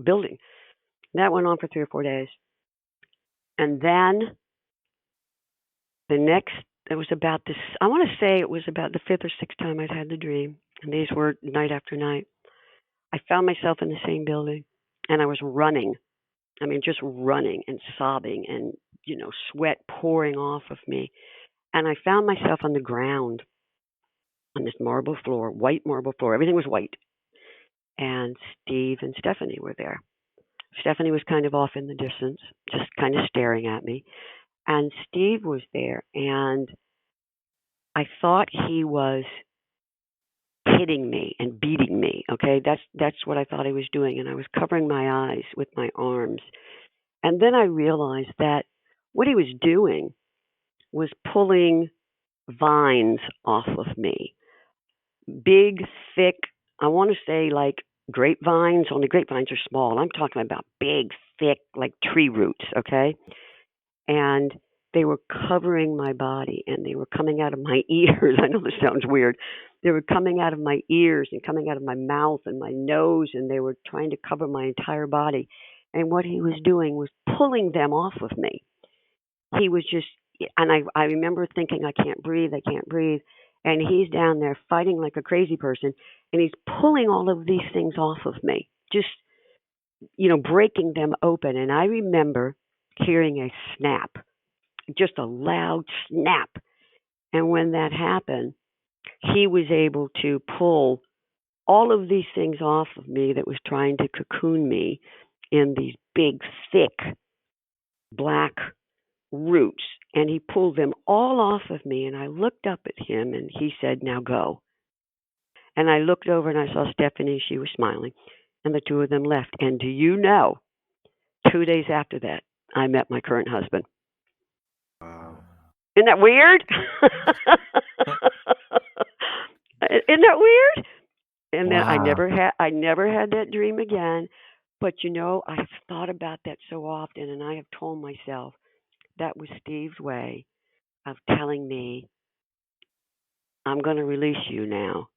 building. That went on for 3 or 4 days, and then the next, it was about this. I want to say it was about the fifth or sixth time I'd had the dream, and these were night after night. I found myself in the same building, and I was running. I mean, just running and sobbing, and sweat pouring off of me. And I found myself on the ground on this marble floor, white marble floor. Everything was white. And Steve and Stephanie were there. Stephanie was kind of off in the distance, just kind of staring at me. And Steve was there, and I thought he was hitting me and beating me. Okay, that's what I thought he was doing, and I was covering my eyes with my arms. And then I realized that what he was doing was pulling vines off of me. Big, thick, I want to say like grapevines, only grapevines are small. I'm talking about big, thick, like tree roots, okay? And they were covering my body, and they were coming out of my ears. I know this sounds weird. They were coming out of my ears and coming out of my mouth and my nose, and they were trying to cover my entire body. And what he was doing was pulling them off of me. He was just, and I remember thinking, I can't breathe, I can't breathe. And he's down there fighting like a crazy person, and he's pulling all of these things off of me, just, breaking them open. And I remember hearing a snap, just a loud snap. And when that happened, he was able to pull all of these things off of me that was trying to cocoon me in these big, thick, black roots. And he pulled them all off of me. And I looked up at him, and he said, now go. And I looked over, and I saw Stephanie. She was smiling. And the two of them left. And do you know, 2 days after that, I met my current husband. Wow. Isn't that weird? Isn't that weird? And then I never had that dream again. But I've thought about that so often, and I have told myself that was Steve's way of telling me, I'm going to release you now.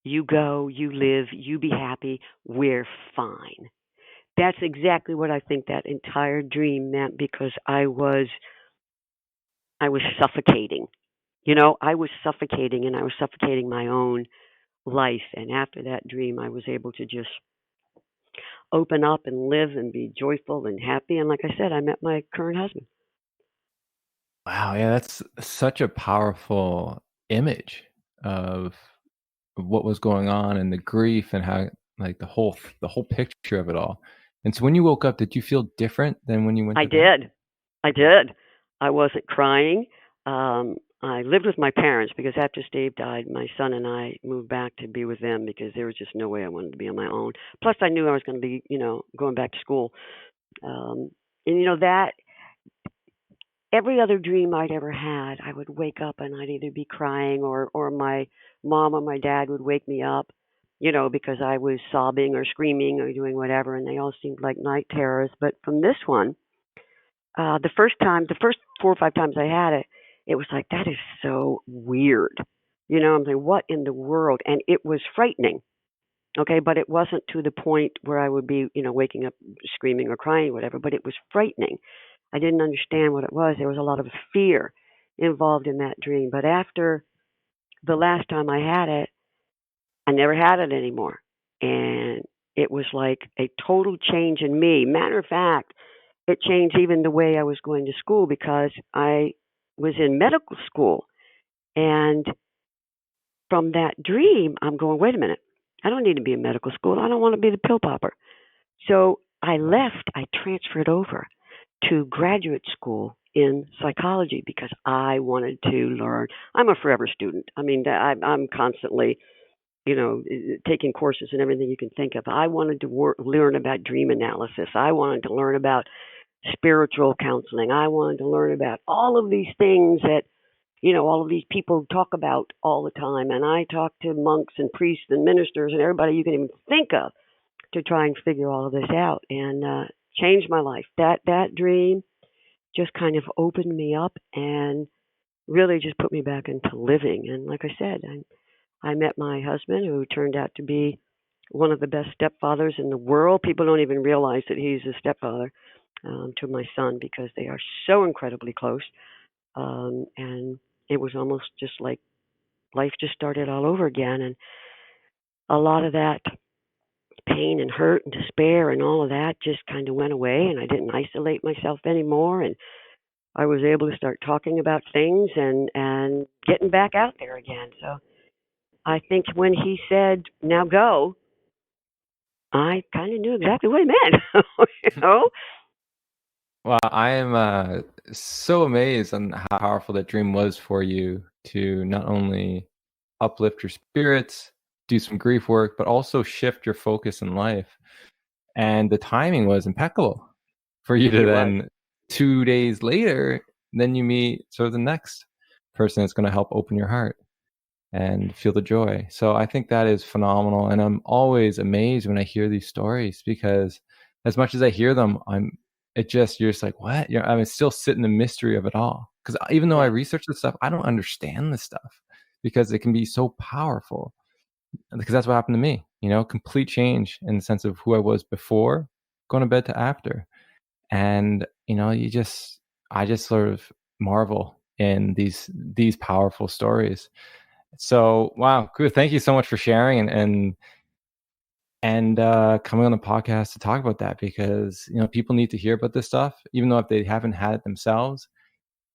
You go, you live, you be happy, we're fine. That's exactly what I think that entire dream meant, because I was suffocating. I was suffocating, and I was suffocating my own life. And after that dream, I was able to just open up and live and be joyful and happy. And like I said, I met my current husband. Wow, yeah, that's such a powerful image of what was going on and the grief and how like the whole picture of it all. And so when you woke up, did you feel different than when you went I to bed? did. I did. I wasn't crying. I lived with my parents because after Steve died, my son and I moved back to be with them because there was just no way I wanted to be on my own. Plus, I knew I was going to be, going back to school. And that every other dream I'd ever had, I would wake up and I'd either be crying or my mom or my dad would wake me up, because I was sobbing or screaming or doing whatever, and they all seemed like night terrors. But from this one, the first 4 or 5 times I had it, it was like, that is so weird. I'm like, what in the world? And it was frightening. Okay, but it wasn't to the point where I would be, waking up screaming or crying or whatever, but it was frightening. I didn't understand what it was. There was a lot of fear involved in that dream. But after the last time I had it, I never had it anymore. And it was like a total change in me. Matter of fact, it changed even the way I was going to school because I was in medical school. And from that dream, I'm going, wait a minute. I don't need to be in medical school. I don't want to be the pill popper. So I left. I transferred over to graduate school in psychology because I wanted to learn. I'm a forever student. I mean, I'm constantly, taking courses and everything you can think of. I wanted to learn about dream analysis. I wanted to learn about spiritual counseling. I wanted to learn about all of these things that, all of these people talk about all the time. And I talked to monks and priests and ministers and everybody you can even think of to try and figure all of this out and changed my life. That dream just kind of opened me up and really just put me back into living. And like I said, I met my husband, who turned out to be one of the best stepfathers in the world. People don't even realize that he's a stepfather to my son because they are so incredibly close. And it was almost just like life just started all over again. And a lot of that pain and hurt and despair and all of that just kind of went away, and I didn't isolate myself anymore, and I was able to start talking about things and getting back out there again. So I think when he said, now go, I kind of knew exactly what he meant. you know Well, I am so amazed on how powerful that dream was for you to not only uplift your spirits, do some grief work, but also shift your focus in life. And the timing was impeccable for you to It was. then 2 days later, then you meet sort of the next person that's going to help open your heart and feel the joy. So I think that is phenomenal. And I'm always amazed when I hear these stories because as much as I hear them, you're just like, what? I'm still sit in the mystery of it all. Because even though I Yeah. research this stuff, I don't understand this stuff because it can be so powerful. Because that's what happened to me, complete change in the sense of who I was before going to bed to after. And, I just sort of marvel in these powerful stories. So, wow, good. Thank you so much for sharing and coming on the podcast to talk about that because, people need to hear about this stuff, even though if they haven't had it themselves,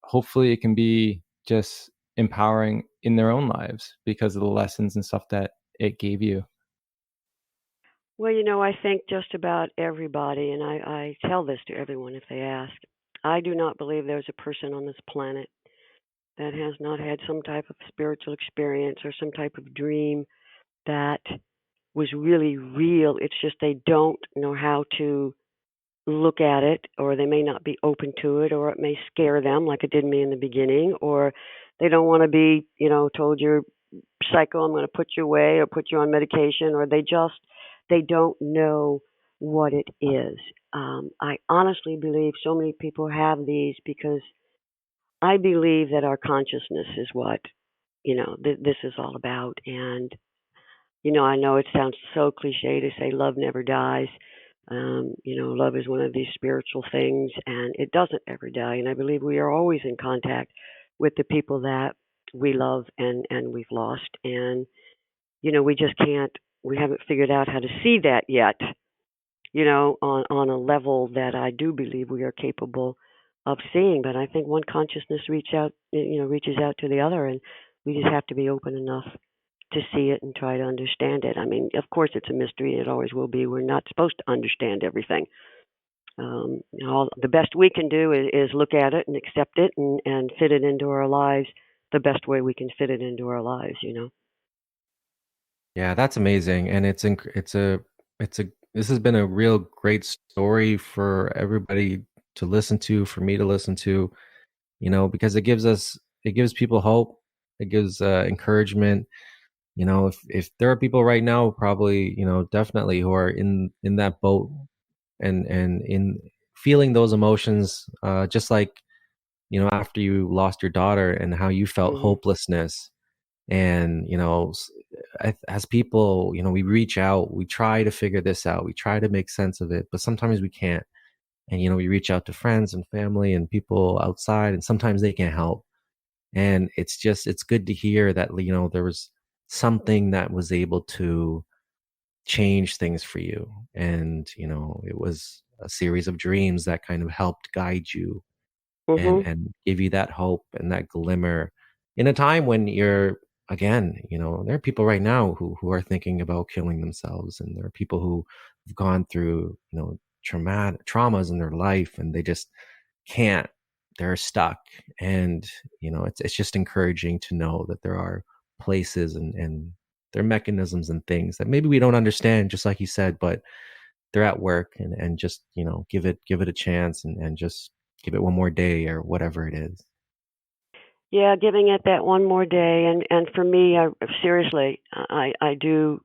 hopefully it can be just empowering in their own lives because of the lessons and stuff that it gave you. Well, I think just about everybody, and I tell this to everyone if they ask, I do not believe there's a person on this planet that has not had some type of spiritual experience or some type of dream that was really real. It's just they don't know how to look at it, or they may not be open to it, or it may scare them like it did me in the beginning, or they don't want to be, told you're psycho, I'm going to put you away or put you on medication, or they don't know what it is. I honestly believe so many people have these because I believe that our consciousness is what, this is all about. And I know it sounds so cliche to say love never dies. Love is one of these spiritual things, and it doesn't ever die. And I believe we are always in contact with the people that we love and we've lost. And, we just can't, we haven't figured out how to see that yet, on a level that I do believe we are capable of seeing. But I think one consciousness reaches out to the other, and we just have to be open enough to see it and try to understand it. I mean, of course, it's a mystery. It always will be. We're not supposed to understand everything. The best we can do is look at it and accept it and fit it into our lives the best way we can fit it into our lives. Yeah, that's amazing, and it's a this has been a real great story for everybody to listen to, for me to listen to, because it gives people hope, it gives encouragement. If there are people right now, probably, definitely who are in that boat and in feeling those emotions, just like, after you lost your daughter and how you felt hmm hopelessness. And, as people, we reach out, we try to figure this out, we try to make sense of it, but sometimes we can't. And, we reach out to friends and family and people outside, and sometimes they can't help. And it's good to hear that, there was something that was able to change things for you. And, it was a series of dreams that kind of helped guide you hmm and give you that hope and that glimmer in a time when you're, again, there are people right now who are thinking about killing themselves, and there are people who have gone through, traumas in their life, and they just can't, they're stuck. And, it's just encouraging to know that there are places and there are mechanisms and things that maybe we don't understand, just like you said, but they're at work, and just, give it a chance, and just give it one more day or whatever it is. Yeah, giving it that one more day, and for me, seriously, I do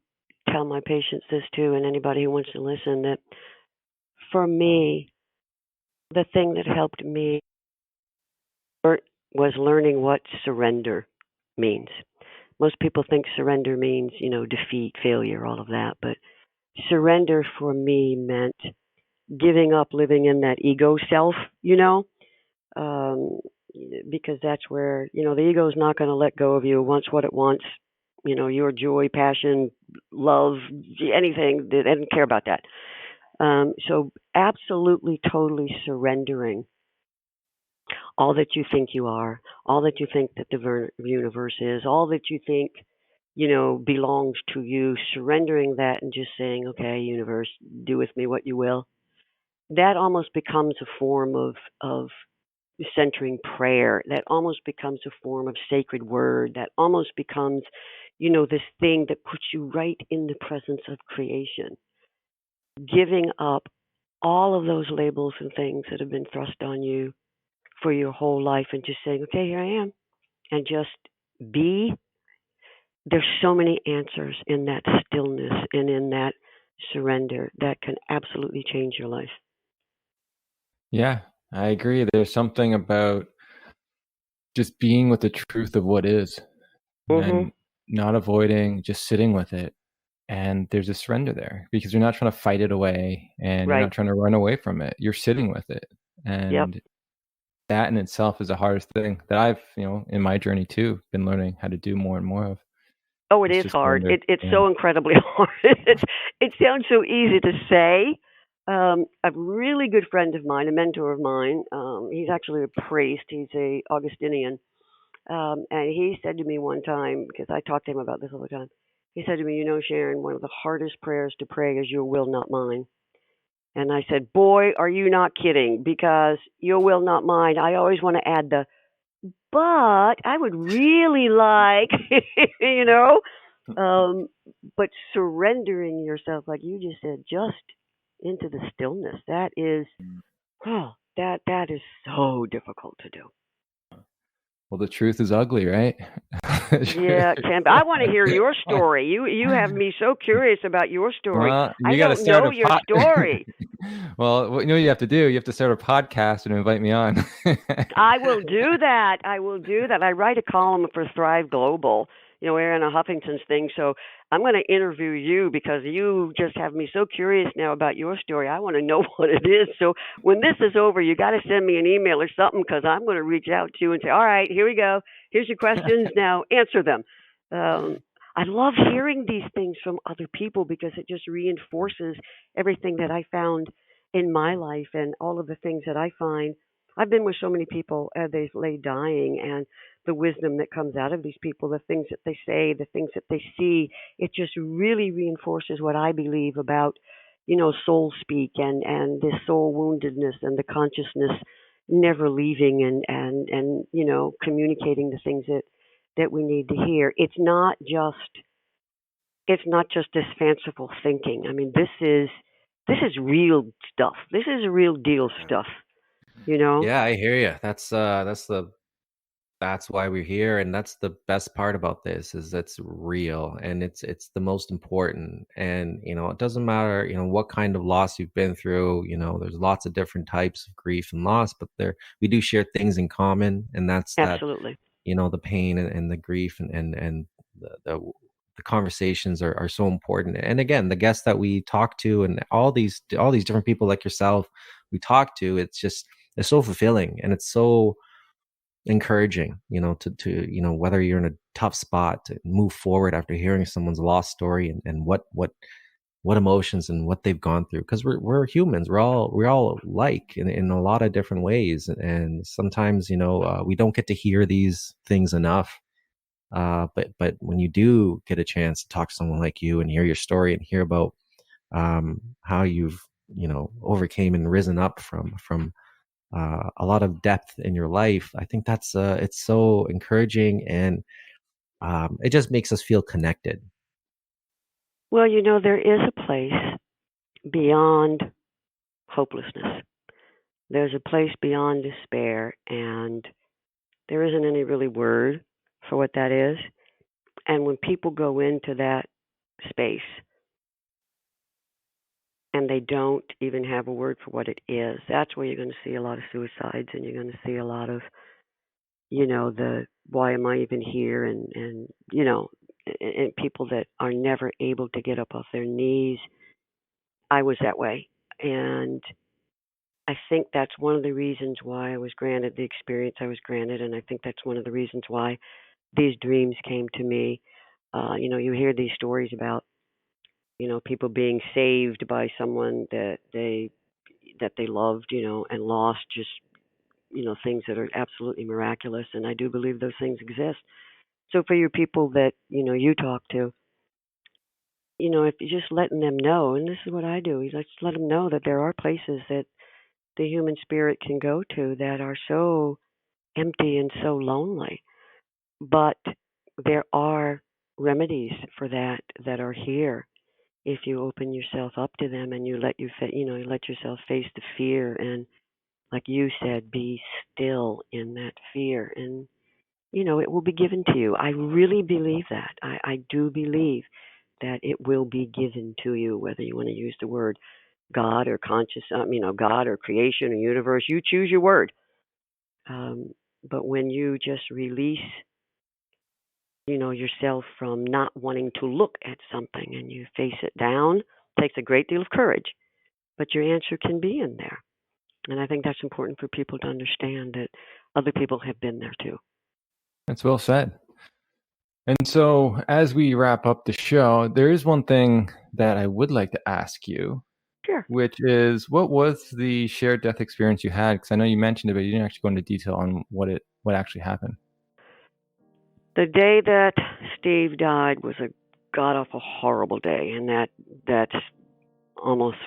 tell my patients this too, and anybody who wants to listen, that for me, the thing that helped me was learning what surrender means. Most people think surrender means, defeat, failure, all of that, but surrender for me meant giving up living in that ego self, um, because that's where, the ego is not going to let go of you. It wants what it wants, your joy, passion, love, anything. They don't care about that. So absolutely, totally surrendering all that you think you are, all that you think that the universe is, all that you think, belongs to you, surrendering that and just saying, okay, universe, do with me what you will. That almost becomes a form of centering prayer. That almost becomes a form of sacred word. That almost becomes, this thing that puts you right in the presence of creation. Giving up all of those labels and things that have been thrust on you for your whole life and just saying, okay, here I am, and just be. There's so many answers in that stillness and in that surrender that can absolutely change your life. Yeah, I agree. There's something about just being with the truth of what is Mhm. and not avoiding, just sitting with it. And there's a surrender there because you're not trying to fight it away and you're Right. not trying to run away from it. You're sitting with it. Yep. And that in itself is the hardest thing that I've, in my journey too, been learning how to do more and more of. Oh, it It's is just hard. surrender. It's Yeah. so incredibly hard. It sounds so easy to say. A really good friend of mine, a mentor of mine, he's actually a priest. He's a Augustinian, and he said to me one time, because I talk to him about this all the time. He said to me, Sharon, one of the hardest prayers to pray is "Your will, not mine." And I said, "Boy, are you not kidding? Because your will, not mine." I always want to add the "but." I would really like, you know. Um, but surrendering yourself, like you just said, just into the stillness, that is, oh, that is so difficult to do. Well, the truth is ugly, right? Yeah, Ken, I want to hear your story. You have me so curious about your story. Well, I you got to don't start know a your pot. story. Well, what you have to do? You have to start a podcast and invite me on. I will do that. I will do that. I write a column for Thrive Global, Ariana Huffington's thing. So I'm going to interview you because you just have me so curious now about your story. I want to know what it is. So when this is over, you got to send me an email or something because I'm going to reach out to you and say, all right, here we go. Here's your questions. Now answer them. Um, I love hearing these things from other people because it just reinforces everything that I found in my life and all of the things that I find. I've been with so many people, they lay dying, and the wisdom that comes out of these people, the things that they say, the things that they see. It just really reinforces what I believe about, soul speak and this soul woundedness and the consciousness never leaving and communicating the things that we need to hear. It's not just this fanciful thinking. I mean, this is real stuff. This is real deal stuff, you know? Yeah, I hear you. That's why we're here, and that's the best part about this is it's real, and it's the most important. And it doesn't matter what kind of loss you've been through. There's lots of different types of grief and loss, but we do share things in common, and that's that. Absolutely. The pain and the grief and the conversations are so important. And again, the guests that we talk to and all these different people like yourself we talk to, it's so fulfilling, and it's so encouraging, to whether you're in a tough spot, to move forward after hearing someone's lost story, and what emotions and what they've gone through, because we're humans. We're all like in a lot of different ways, and sometimes we don't get to hear these things enough. But when you do get a chance to talk to someone like you and hear your story and hear about how you've overcame and risen up from a lot of depth in your life, I think that's it's so encouraging, and it just makes us feel connected. Well, there is a place beyond hopelessness. There's a place beyond despair, and there isn't any really word for what that is. And when people go into that space and they don't even have a word for what it is, that's where you're going to see a lot of suicides, and you're going to see a lot of, the why am I even here, and people that are never able to get up off their knees. I was that way. And I think that's one of the reasons why I was granted the experience I was granted. And I think that's one of the reasons why these dreams came to me. You hear these stories about, people being saved by someone that they loved, and lost, just, things that are absolutely miraculous. And I do believe those things exist. So for your people that, you talk to, if you're just letting them know, and this is what I do, is I just let them know that there are places that the human spirit can go to that are so empty and so lonely. But there are remedies for that are here if you open yourself up to them and you let yourself face the fear and, like you said, be still in that fear, and it will be given to you. I really believe that. I do believe that it will be given to you, whether you want to use the word God or conscious, God or creation or universe. You choose your word. But when you just release, yourself from not wanting to look at something and you face it down, it takes a great deal of courage. But your answer can be in there. And I think that's important for people to understand that other people have been there too. That's well said. And so, as we wrap up the show, there is one thing that I would like to ask you, Sure. which is, what was the shared death experience you had? Because I know you mentioned it, but you didn't actually go into detail on what actually happened. The day that Steve died was a god awful horrible day, and that's almost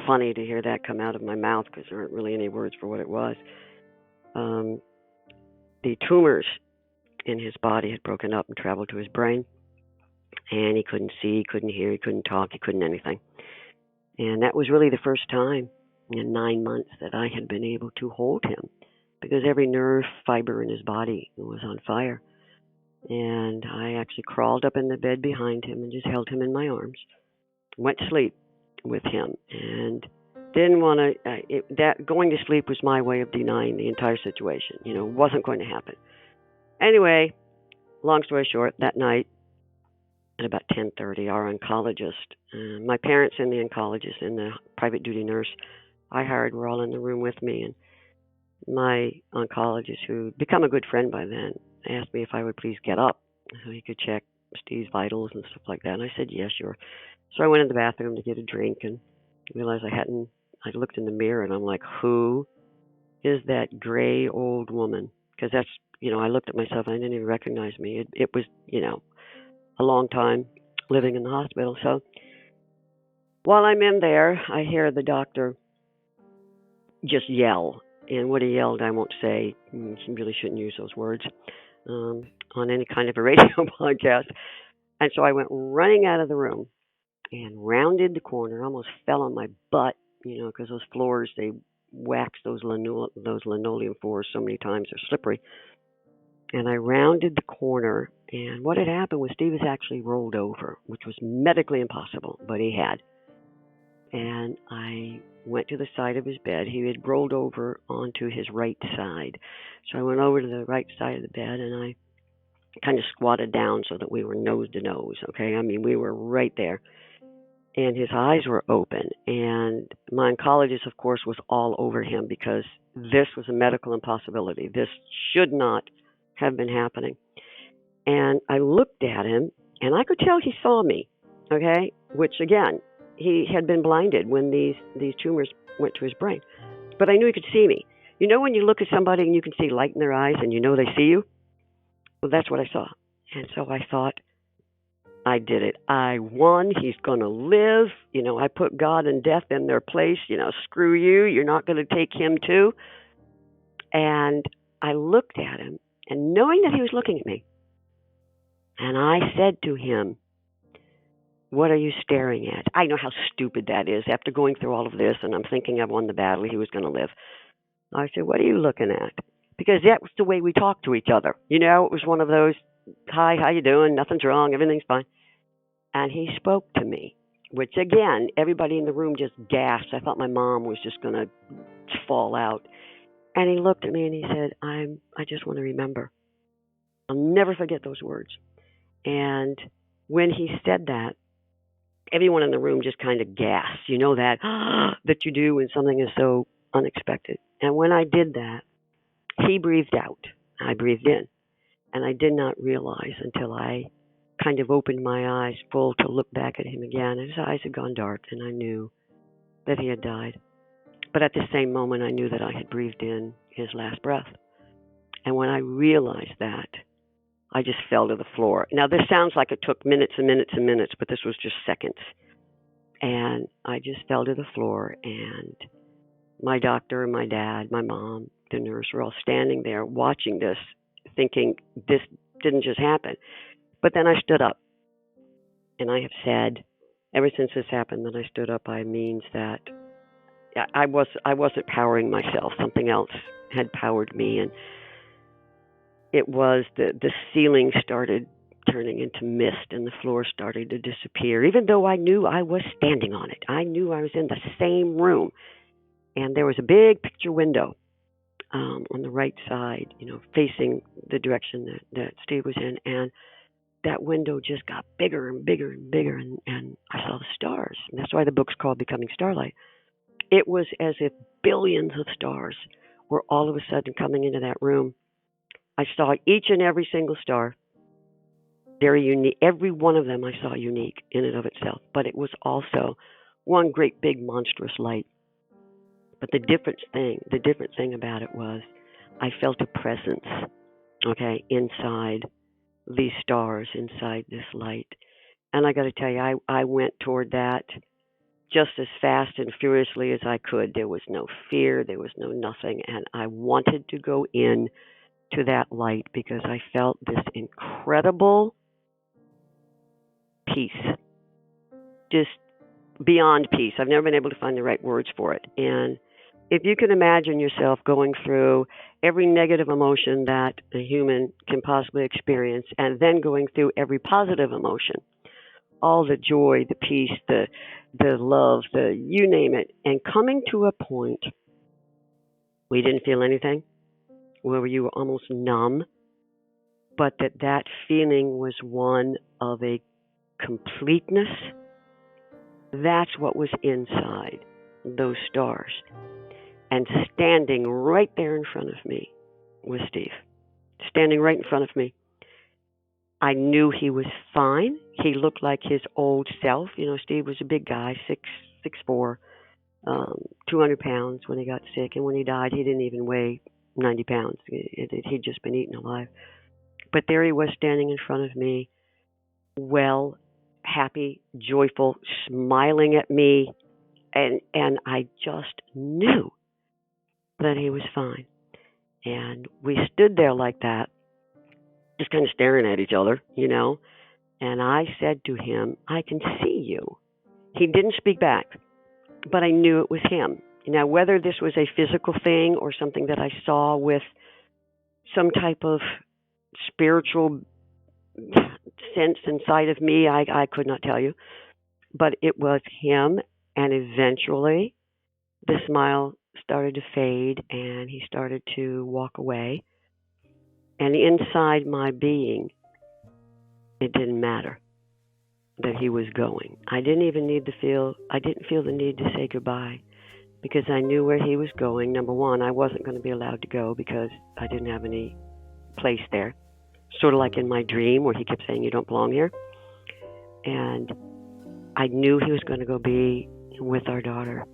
funny to hear that come out of my mouth because there aren't really any words for what it was. The tumors in his body had broken up and traveled to his brain, and he couldn't see, he couldn't hear, he couldn't talk, he couldn't anything. And that was really the first time in 9 months that I had been able to hold him, because every nerve fiber in his body was on fire. And I actually crawled up in the bed behind him and just held him in my arms, went to sleep with him, and didn't want to. That going to sleep was my way of denying the entire situation. It wasn't going to happen. Anyway, long story short, that night at about 10:30, our oncologist, my parents and the oncologist and the private duty nurse I hired were all in the room with me, and my oncologist, who'd become a good friend by then, asked me if I would please get up so he could check Steve's vitals and stuff like that. And I said, yeah, sure. So I went in the bathroom to get a drink and realized I looked in the mirror and I'm like, who is that gray old woman? Because that's I looked at myself and I didn't even recognize me. It was, a long time living in the hospital. So while I'm in there, I hear the doctor just yell. And what he yelled, I won't say. He really shouldn't use those words on any kind of a radio podcast. And so I went running out of the room and rounded the corner, almost fell on my butt, because those floors, they wax those linoleum floors so many times, they're slippery. And I rounded the corner, and what had happened was Steve was actually rolled over, which was medically impossible, but he had. And I went to the side of his bed. He had rolled over onto his right side. So I went over to the right side of the bed, and I kind of squatted down so that we were nose to nose, okay? I mean, we were right there. And his eyes were open. And my oncologist, of course, was all over him because this was a medical impossibility. This should not have been happening. And I looked at him, and I could tell he saw me, okay? Which, again, he had been blinded when these tumors went to his brain. But I knew he could see me. You know when you look at somebody and you can see light in their eyes and you know they see you? Well, that's what I saw. And so I thought, I did it. I won. He's going to live. I put God and death in their place. Screw you. You're not going to take him too. And I looked at him, and knowing that he was looking at me, and I said to him, what are you staring at? I know how stupid that is after going through all of this, and I'm thinking I've won the battle. He was going to live. I said, what are you looking at? Because that was the way we talked to each other. It was one of those, hi, how you doing? Nothing's wrong. Everything's fine. And he spoke to me, which, again, everybody in the room just gasped. I thought my mom was just going to fall out. And he looked at me and he said, I just want to remember. I'll never forget those words. And when he said that, everyone in the room just kind of gasped. You know that, that you do when something is so unexpected. And when I did that, he breathed out. I breathed in. And I did not realize until I kind of opened my eyes full to look back at him again. His eyes had gone dark, and I knew that he had died. But at the same moment, I knew that I had breathed in his last breath. And when I realized that, I just fell to the floor. Now, this sounds like it took minutes and minutes and minutes, but this was just seconds. And I just fell to the floor, and my doctor and my dad, my mom, the nurse were all standing there watching this, thinking this didn't just happen. But then I stood up, and I have said, ever since this happened, that I stood up by means that I wasn't powering myself. Something else had powered me, and it was the ceiling started turning into mist, and the floor started to disappear. Even though I knew I was standing on it, I knew I was in the same room, and there was a big picture window on the right side, facing the direction that Steve was in, and that window just got bigger and bigger and bigger, and I saw the stars. And that's why the book's called Becoming Starlight. It was as if billions of stars were all of a sudden coming into that room. I saw each and every single star, very unique. Every one of them I saw unique in and of itself, but it was also one great big monstrous light. But the different thing about it was I felt a presence, inside these stars, inside this light. And I got to tell you, I went toward that just as fast and furiously as I could. There was no fear, there was no nothing, and I wanted to go in to that light because I felt this incredible peace, just beyond peace. I've never been able to find the right words for it. And if you can imagine yourself going through every negative emotion that a human can possibly experience, and then going through every positive emotion, all the joy, the peace, the love, the you name it, and coming to a point where you didn't feel anything, where you were almost numb, but that feeling was one of a completeness. That's what was inside those stars. And standing right there in front of me was Steve. Standing right in front of me. I knew he was fine. He looked like his old self. Steve was a big guy, 6'4", 200 pounds when he got sick. And when he died, he didn't even weigh 90 pounds. He'd just been eaten alive. But there he was standing in front of me, well, happy, joyful, smiling at me. And I just knew that he was fine. And we stood there like that, just kind of staring at each other, And I said to him, I can see you. He didn't speak back, but I knew it was him. Now, whether this was a physical thing or something that I saw with some type of spiritual sense inside of me, I could not tell you. But it was him, and eventually the smile started to fade, and he started to walk away. And inside my being, it didn't matter that he was going. I didn't feel the need to say goodbye, because I knew where he was going. Number one, I wasn't going to be allowed to go because I didn't have any place there. Sort of like in my dream where he kept saying, you don't belong here. And I knew he was going to go be with our daughter.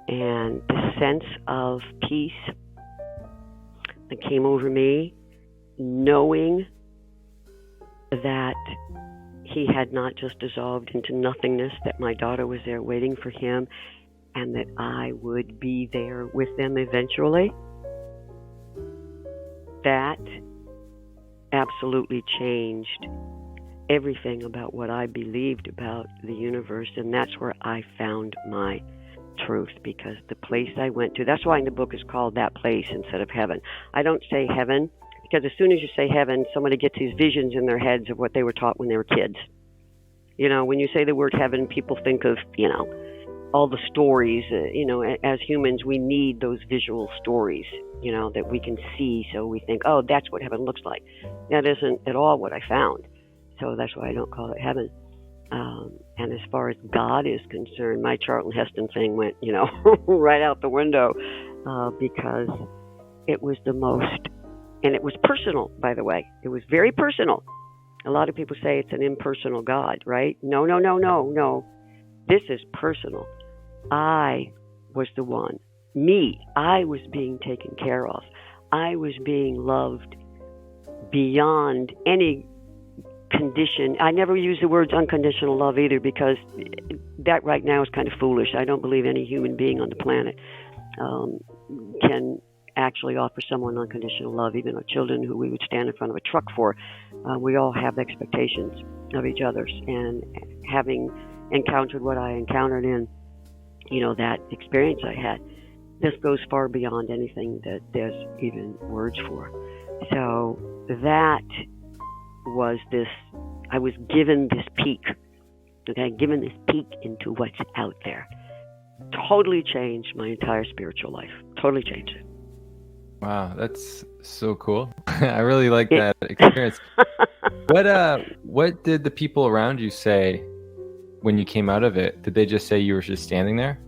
And the sense of peace that came over me, knowing that he had not just dissolved into nothingness, that my daughter was there waiting for him, and that I would be there with them eventually, that absolutely changed everything about what I believed about the universe. And that's where I found my truth, because the place I went to, that's why in the book is called That Place instead of heaven. I don't say heaven, because as soon as you say heaven, somebody gets these visions in their heads of what they were taught when they were kids. When you say the word heaven, people think of, all the stories. As humans, we need those visual stories, that we can see. So we think, oh, that's what heaven looks like. That isn't at all what I found. So that's why I don't call it heaven. And as far as God is concerned, my Charlton Heston thing went, right out the window, because it was the most, and it was personal, by the way. It was very personal. A lot of people say it's an impersonal God, right? No. This is personal. I was the one. Me. I was being taken care of. I was being loved beyond any condition. I never use the words unconditional love either, because that right now is kind of foolish. I don't believe any human being on the planet can actually offer someone unconditional love, even our children who we would stand in front of a truck for. We all have expectations of each other's, and having encountered what I encountered in, that experience I had, this goes far beyond anything that there's even words for. So that was this, I was given this peek, given this peek into what's out there. Totally changed my entire spiritual life. Totally changed it. Wow, that's so cool. I really like that experience. What did the people around you say when you came out of it? Did they just say you were just standing there?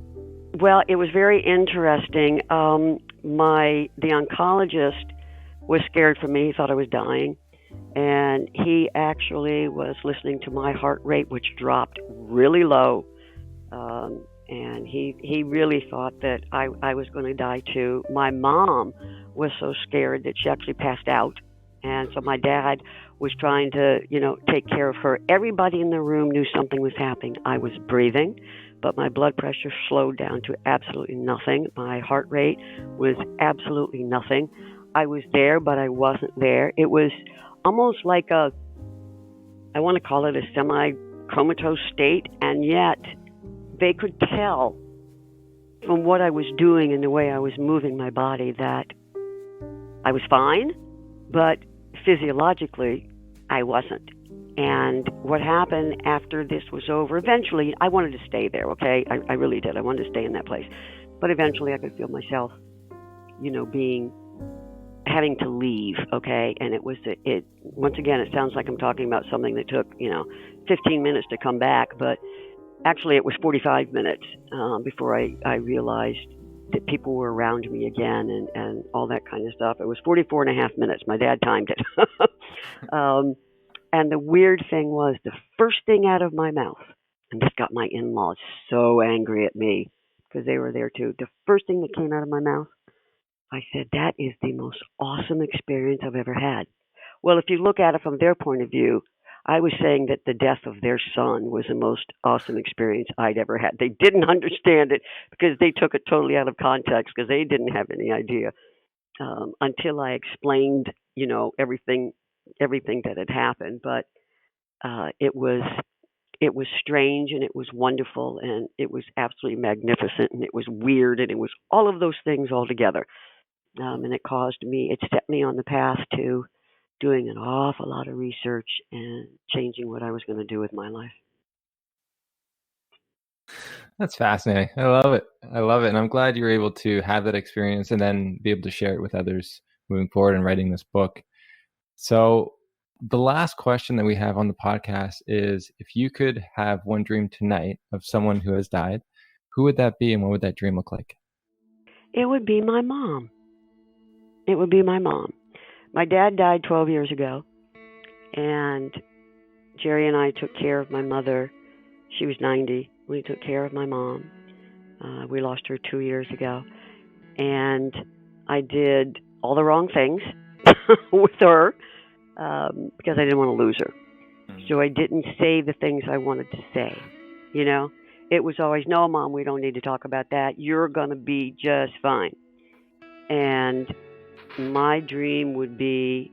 Well, it was very interesting. The oncologist was scared for me. He thought I was dying. And he actually was listening to my heart rate, which dropped really low. And he really thought that I was going to die too. My mom was so scared that she actually passed out. And so my dad was trying to, take care of her. Everybody in the room knew something was happening. I was breathing, but my blood pressure slowed down to absolutely nothing. My heart rate was absolutely nothing. I was there, but I wasn't there. It was almost like I want to call it a semi-comatose state, and yet they could tell from what I was doing and the way I was moving my body that I was fine, but physiologically, I wasn't. And what happened after this was over, eventually, I wanted to stay there, okay? I really did. I wanted to stay in that place. But eventually, I could feel myself, having to leave, okay? And once again, it sounds like I'm talking about something that took, 15 minutes to come back, but actually it was 45 minutes before I realized that people were around me again and all that kind of stuff. It was 44 and a half minutes. My dad timed it. And the weird thing was, the first thing out of my mouth, and this got my in-laws so angry at me because they were there too. The first thing that came out of my mouth I said, that is the most awesome experience I've ever had. Well, if you look at it from their point of view, I was saying that the death of their son was the most awesome experience I'd ever had. They didn't understand it because they took it totally out of context because they didn't have any idea until I explained, everything that had happened. But it was strange and it was wonderful and it was absolutely magnificent and it was weird and it was all of those things all together. And it set me on the path to doing an awful lot of research and changing what I was going to do with my life. That's fascinating. I love it. I love it. And I'm glad you were able to have that experience and then be able to share it with others moving forward and writing this book. So the last question that we have on the podcast is, if you could have one dream tonight of someone who has died, who would that be and what would that dream look like? It would be my mom. It would be my mom. My dad died 12 years ago, and Jerry and I took care of my mother. She was 90. We took care of my mom. We lost her 2 years ago. And I did all the wrong things with her because I didn't want to lose her. So I didn't say the things I wanted to say. It was always, no, Mom, we don't need to talk about that. You're going to be just fine. And my dream would be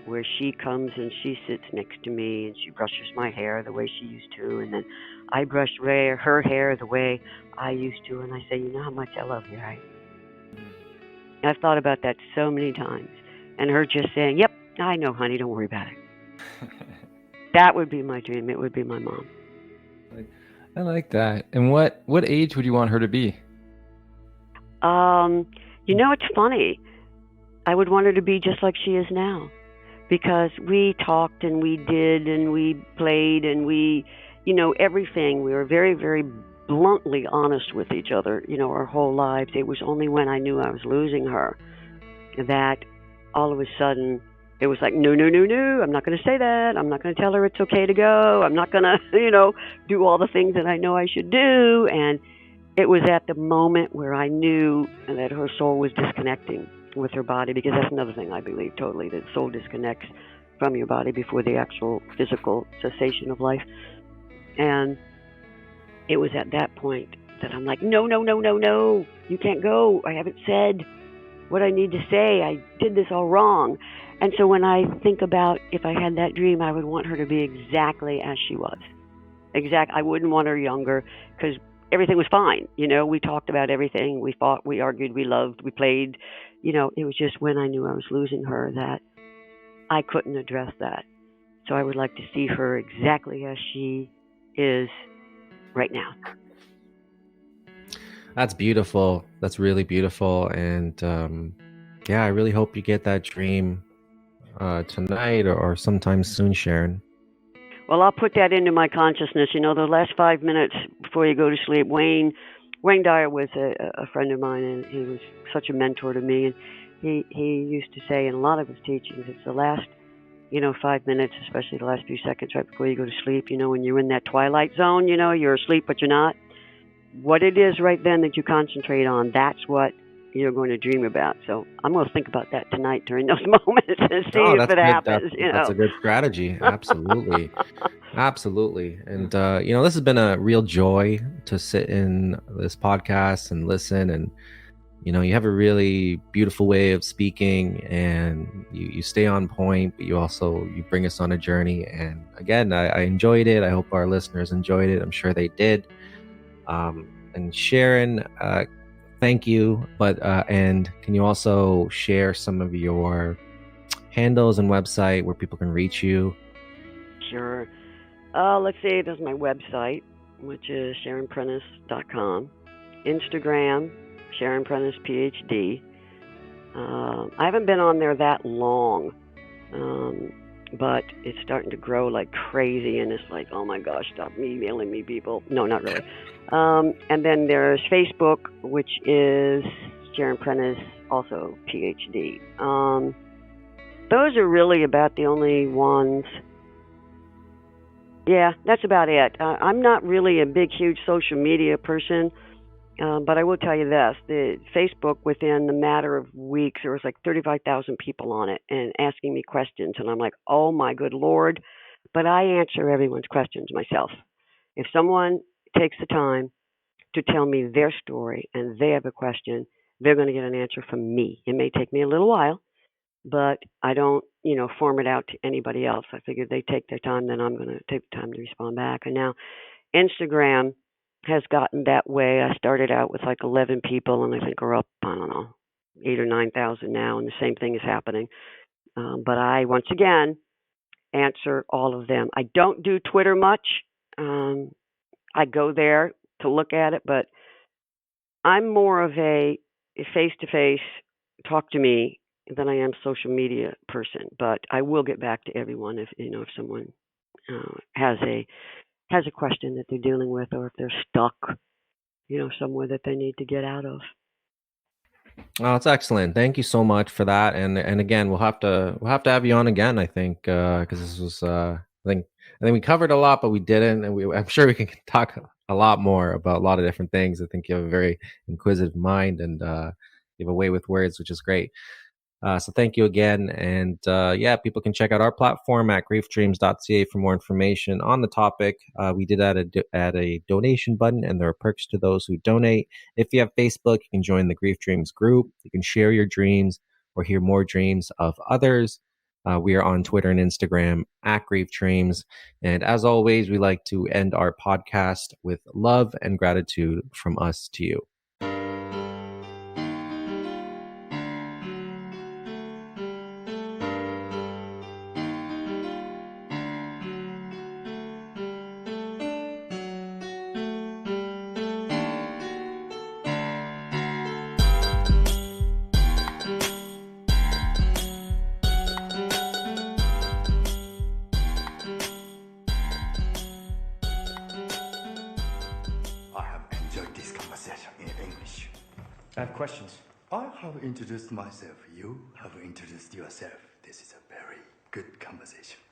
where she comes and she sits next to me and she brushes my hair the way she used to, and then I brush her hair the way I used to, and I say, you know how much I love you, right? I've thought about that so many times, and her just saying, yep, I know, honey, don't worry about it. That would be my dream. It would be my mom. I like that. And what age would you want her to be? It's funny. I would want her to be just like she is now, because we talked and we did and we played and we, everything. We were very, very bluntly honest with each other, our whole lives. It was only when I knew I was losing her that all of a sudden it was like, no, I'm not going to say that. I'm not going to tell her it's okay to go. I'm not going to, do all the things that I know I should do. And it was at the moment where I knew that her soul was disconnecting with her body, because that's another thing I believe totally, that soul disconnects from your body before the actual physical cessation of life. And it was at that point that I'm like, no, you can't go. I haven't said what I need to say. I did this all wrong. And so when I think about if I had that dream, I would want her to be exactly as she was. I wouldn't want her younger, because everything was fine. We talked about everything. We fought, we argued, we loved, we played. It was just when I knew I was losing her that I couldn't address that. So I would like to see her exactly as she is right now. That's beautiful. That's really beautiful. And I really hope you get that dream tonight or sometime soon, Sharon. Well, I'll put that into my consciousness. The last 5 minutes before you go to sleep, Wayne Dyer was a friend of mine, and he was such a mentor to me. And he used to say in a lot of his teachings, it's the last, 5 minutes, especially the last few seconds right before you go to sleep, when you're in that twilight zone, you're asleep, but you're not. What it is right then that you concentrate on, that's what you're going to dream about. So I'm going to think about that tonight during those moments and see if it happens. That's a good strategy. Absolutely. Absolutely. And, this has been a real joy to sit in this podcast and listen. And, you have a really beautiful way of speaking, and you stay on point, but you bring us on a journey. And again, I enjoyed it. I hope our listeners enjoyed it. I'm sure they did. And Sharon, thank you. But and can you also share some of your handles and website where people can reach you? Sure. Let's see. There's my website, which is SharonPrentice.com. Instagram, Sharon Prentice PhD. I haven't been on there that long, but it's starting to grow like crazy, and it's like, oh my gosh, stop emailing me, people. No, not really. And then there's Facebook, which is Sharon Prentice, also PhD. Those are really about the only ones. Yeah, that's about it. I'm not really a big, huge social media person. But I will tell you this: the Facebook, within the matter of weeks, there was like 35,000 people on it and asking me questions, and I'm like, oh my good Lord! But I answer everyone's questions myself. If someone takes the time to tell me their story and they have a question, they're going to get an answer from me. It may take me a little while, but I don't, form it out to anybody else. I figure they take their time, then I'm going to take the time to respond back. And now Instagram has gotten that way. I started out with like 11 people, and I think we're up, I don't know, 8 or 9,000 now, and the same thing is happening. But I, once again, answer all of them. I don't do Twitter much. I go there to look at it, but I'm more of a face to face, talk to me than I am social media person. But I will get back to everyone if someone has a question that they're dealing with, or if they're stuck, somewhere that they need to get out of. Oh, that's excellent. Thank you so much for that. And again, we'll have to have you on again. I think because this was I think we covered a lot, but we didn't, and I'm sure we can talk a lot more about a lot of different things. I think you have a very inquisitive mind, and you have a way with words, which is great. So thank you again. And yeah, people can check out our platform at griefdreams.ca for more information on the topic. We did add a donation button, and there are perks to those who donate. If you have Facebook, you can join the Grief Dreams group. You can share your dreams or hear more dreams of others. We are on Twitter and Instagram at Grief Dreams. And as always, we like to end our podcast with love and gratitude from us to you. I have questions. I have introduced myself. You have introduced yourself. This is a very good conversation.